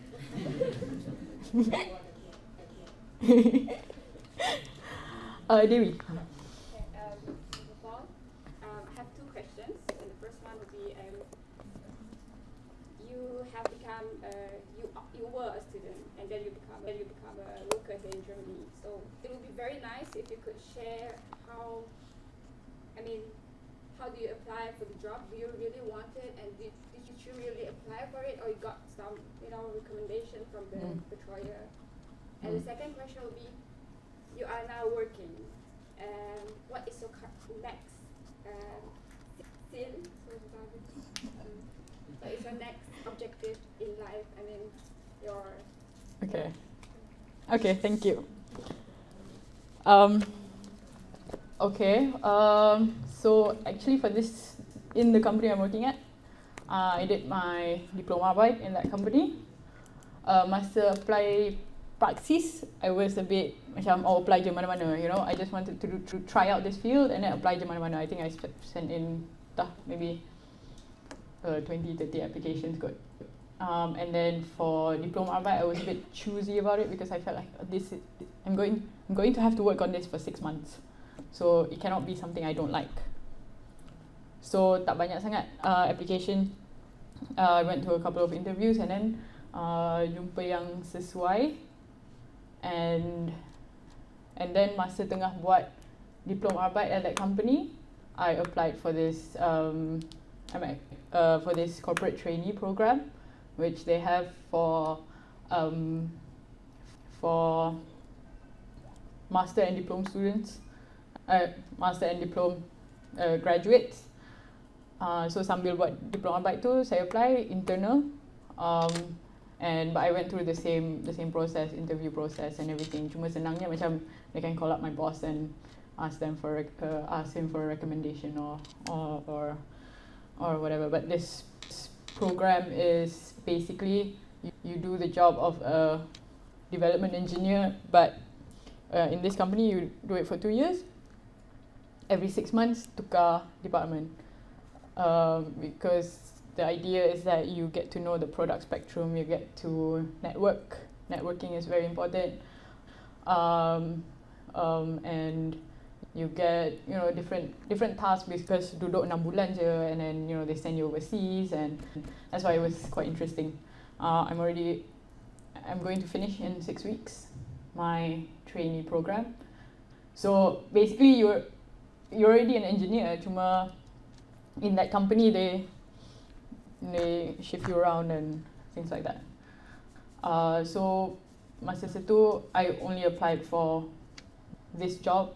Dewi. I have two questions. And the first one would be, you have become, you were a student, and then you become a worker here in Germany. So it would be very nice if you could share how do you apply for the job? Do you really want it, and did you really apply for it, or you got some recommendation from the employer? And the second question will be, you are now working, and what is your next what is your next objective in life? Your Okay, thank you. So actually for this, in the company I'm working at, I did my diploma arbeit in that company. Masa apply praksis, I was a bit macam apply je mana-mana, I just wanted to try out this field and then apply je mana-mana. I think I sent in maybe 20-30 applications kot. And then for diploma arbeit, I was a bit choosy about it because I felt like I'm going to have to work on this for 6 months. So it cannot be something I don't like. So tak banyak sangat application. I went to a couple of interviews and then jumpa yang sesuai. And then masa tengah buat diploma arbeit at that company, I applied for this corporate trainee program, which they have for master and diploma students, master and diploma graduates. So sambil buat diploma arbeit tu, saya apply internal, but I went through the same process, interview process and everything. Cuma senangnya macam they can call up my boss and ask him for a recommendation or whatever. But this program is basically you do the job of a development engineer, but in this company you do it for 2 years. Every 6 months tukar department, because the idea is that you get to know the product spectrum, you get to network. Networking is very important, and you get different tasks because duduk 6 bulan je, and then they send you overseas, and that's why it was quite interesting. I'm going to finish in 6 weeks my trainee program. So basically you're already an engineer, cuma in that company they shift you around and things like that. So masa situ I only applied for this job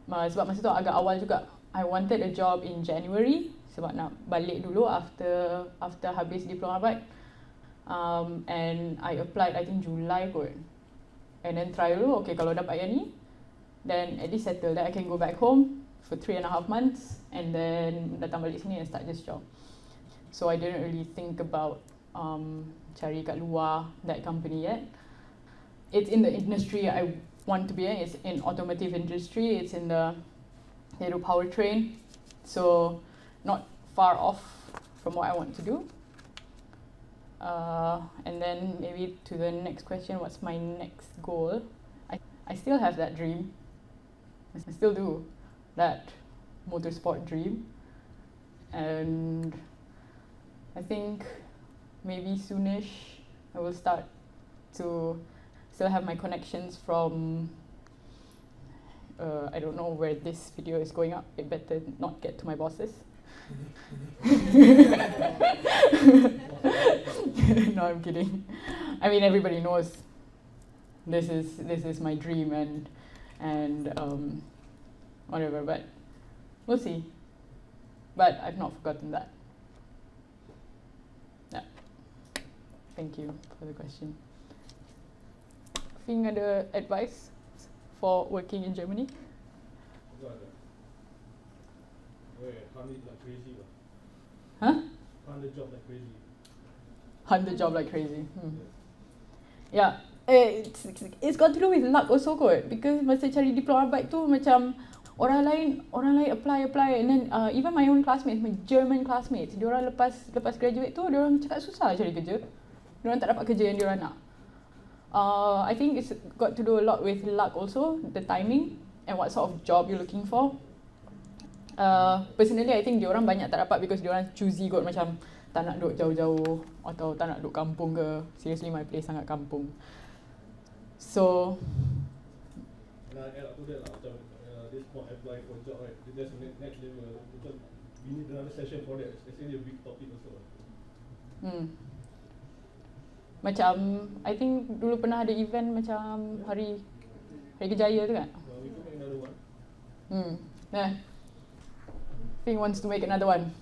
sebab masa tu agak awal juga. I wanted a job in January sebab nak balik dulu after habis diploma arbeit. And I applied I think July kot. And then try dulu, okay kalau dapat yang ni, then at least settle, then I can go back home for 3.5 months and then datang balik sini and start this job. So I didn't really think about cari kat luar that company yet. It's in the industry I want to be in. It's in automotive industry. It's in the powertrain. So not far off from what I want to do. And then maybe to the next question, what's my next goal? I still have that dream. I still do that motorsport dream. And I think maybe soonish I will start to still have my connections from I don't know where this video is going up. It better not get to my bosses. No, I'm kidding. I mean, everybody knows this is my dream and whatever, but we'll see. But I've not forgotten that. Yeah. Thank you for the question. Think ada advice for working in Germany? Hunt it like crazy. Huh? Hunt the job like crazy. Hunt the job like crazy. Yeah. It's got to do with luck also kot, because masa cari diploma baik tu macam orang lain apply and then even my own classmates, my German classmates, diorang lepas graduate tu diorang cakap susah cari kerja. Diorang tak dapat kerja yang diorang nak. I think it's got to do a lot with luck also, the timing and what sort of job you're looking for. Personally, I think diorang banyak tak dapat because diorang choosy kot, macam tak nak duduk jauh-jauh atau tak nak duduk kampung ke. Seriously, my place sangat kampung. So And I add up to that lah, macam this not apply for job, right? There's a next level. Because we need another session for that. It's actually a big topic also. Macam I think dulu pernah ada event macam hari kejayaan tu kan? We could make another one. Yeah. Fing wants to make another one.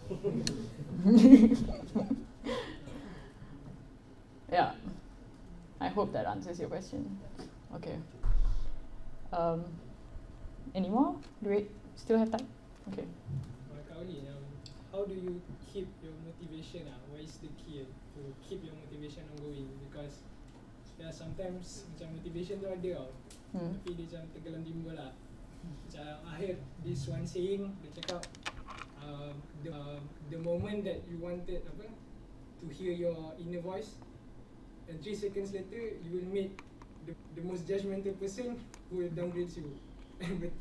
Yeah. I hope that answers your question. Okay. Any more? Do we still have time? Okay. Kak Oli, how do you keep your motivation? What is the key to keep your motivation ongoing? Because sometimes macam motivation tu ada tau, tapi dia macam tenggelam timbul lah. Macam I heard this one saying, dia cakap the moment that you wanted to hear your inner voice, and 3 seconds later you will meet the most judgmental person who will downgrade you.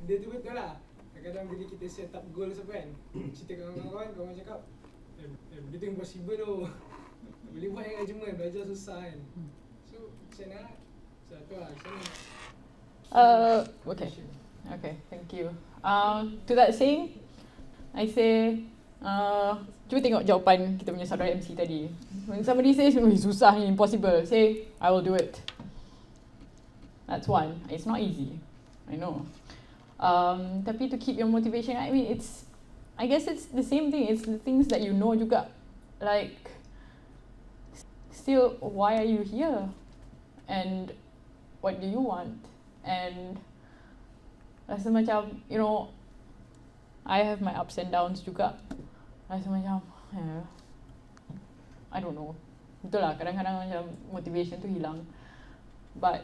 Dia tu betul lah. Kadang-kadang bila kita set up goals apa kan, cerita dengan kawan-kawan cakap benda tu impossible tu, tak boleh buat yang cuma belajar susah kan. So macam mana lah, satu lah macam mana. Okay, thank you. To that saying, I say, cuba tengok jawapan kita punya saudara MC tadi. When somebody says, susah ni, impossible, say, I will do it. That's one. It's not easy, I know. Tapi to keep your motivation, I mean, I guess it's the same thing. It's the things that you know juga. Like, still, why are you here? And what do you want? And rasa macam, I have my ups and downs juga. Rasa macam, I don't know. Betul lah, kadang-kadang macam motivation tu hilang. But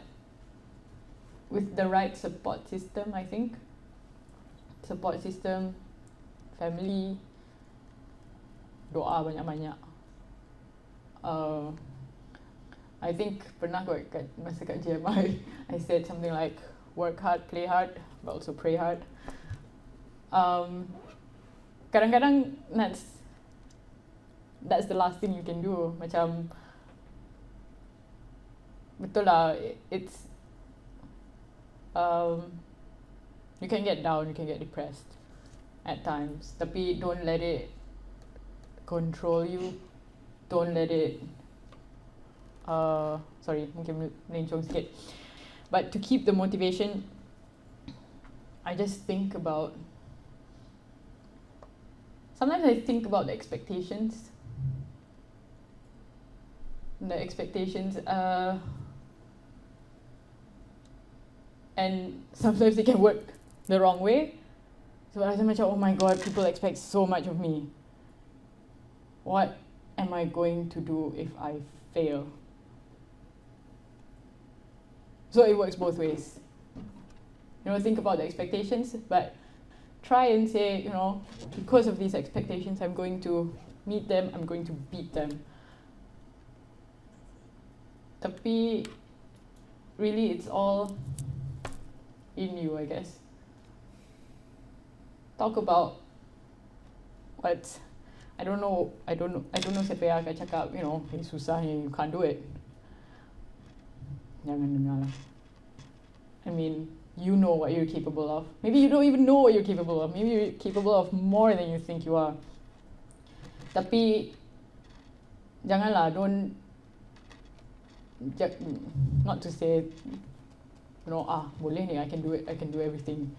with the right support system, I think, support system, family, doa banyak-banyak. I think pernah kot masa kat GMI, I said something like, work hard, play hard, but also pray hard. Kadang-kadang that's the last thing you can do. Macam, betul lah, it's you can get down, you can get depressed at times, tapi don't let it control you. Don't let it mungkin melencong sikit, but to keep the motivation, I just think about, sometimes I think about the expectations, and sometimes it can work the wrong way. So I rasa macam, oh my god, people expect so much of me. What am I going to do if I fail? So it works both ways. Think about the expectations, but try and say, because of these expectations, I'm going to meet them, I'm going to beat them. Tapi really, it's all in you, I guess. Talk about what, I don't know siapa yang akan cakap, susah ni, you can't do it. Jangan dengar lah. I mean, you know what you're capable of. Maybe you don't even know what you're capable of. Maybe you're capable of more than you think you are. Tapi janganlah, not to say, boleh ni, I can do it, I can do everything.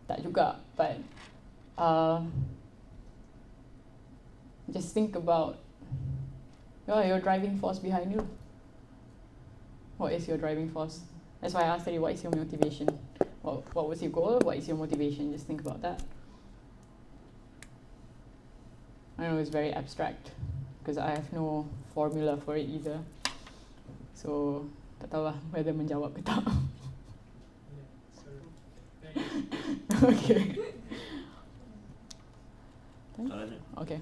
Tak juga, but just think about your driving force behind you. What is your driving force? That's why I asked you, what is your motivation? What was your goal? What is your motivation? Just think about that. I know it's very abstract because I have no formula for it either. So, tak tahu lah whether menjawab ke tak. Okay. Soalan Okay.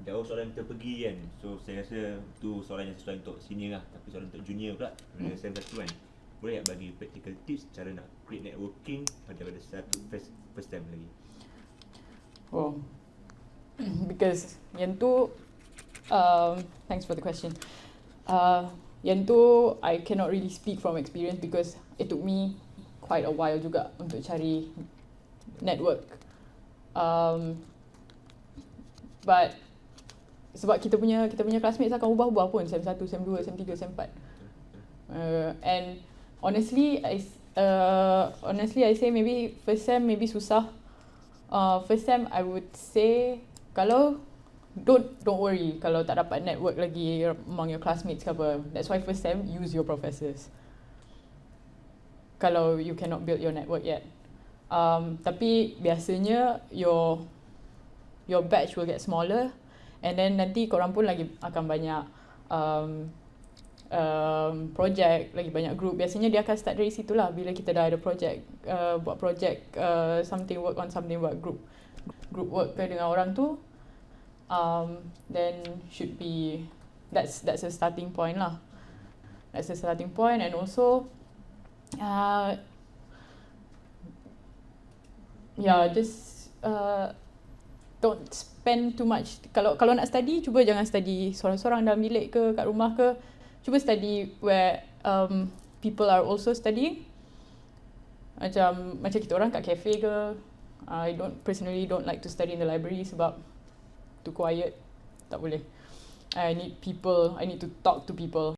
jauh soalan terpergi kan. So saya rasa tu soalan yang sesuai untuk senior lah. Tapi soalan untuk junior pula, pada SEM 1 kan, boleh tak bagi practical tips cara nak create networking daripada first time lagi? Oh, because yang tu, thanks for the question. Yang tu I cannot really speak from experience because it took me quite a while juga untuk cari network. But sebab kita punya classmates akan ubah-ubah pun, SEM 1, SEM 2, SEM 3, SEM 4. And honestly I say maybe first sem maybe susah. First sem I would say kalau don't worry kalau tak dapat network lagi among your classmates ke apa. That's why first sem use your professors. Kalau you cannot build your network yet. Tapi biasanya your batch will get smaller and then nanti korang pun lagi akan banyak project, lagi banyak group. Biasanya dia akan start dari situ lah. Bila kita dah ada project, buat project, work on something, buat group work ke dengan orang tu, then should be that's a starting point lah. That's a starting point. And also just don't spend too much. Kalau nak study, cuba jangan study sorang-sorang dalam bilik ke kat rumah ke. Cuba study where people are also studying. Macam kita orang kat cafe ke. I personally don't like to study in the library sebab too quiet. Tak boleh. I need to talk to people.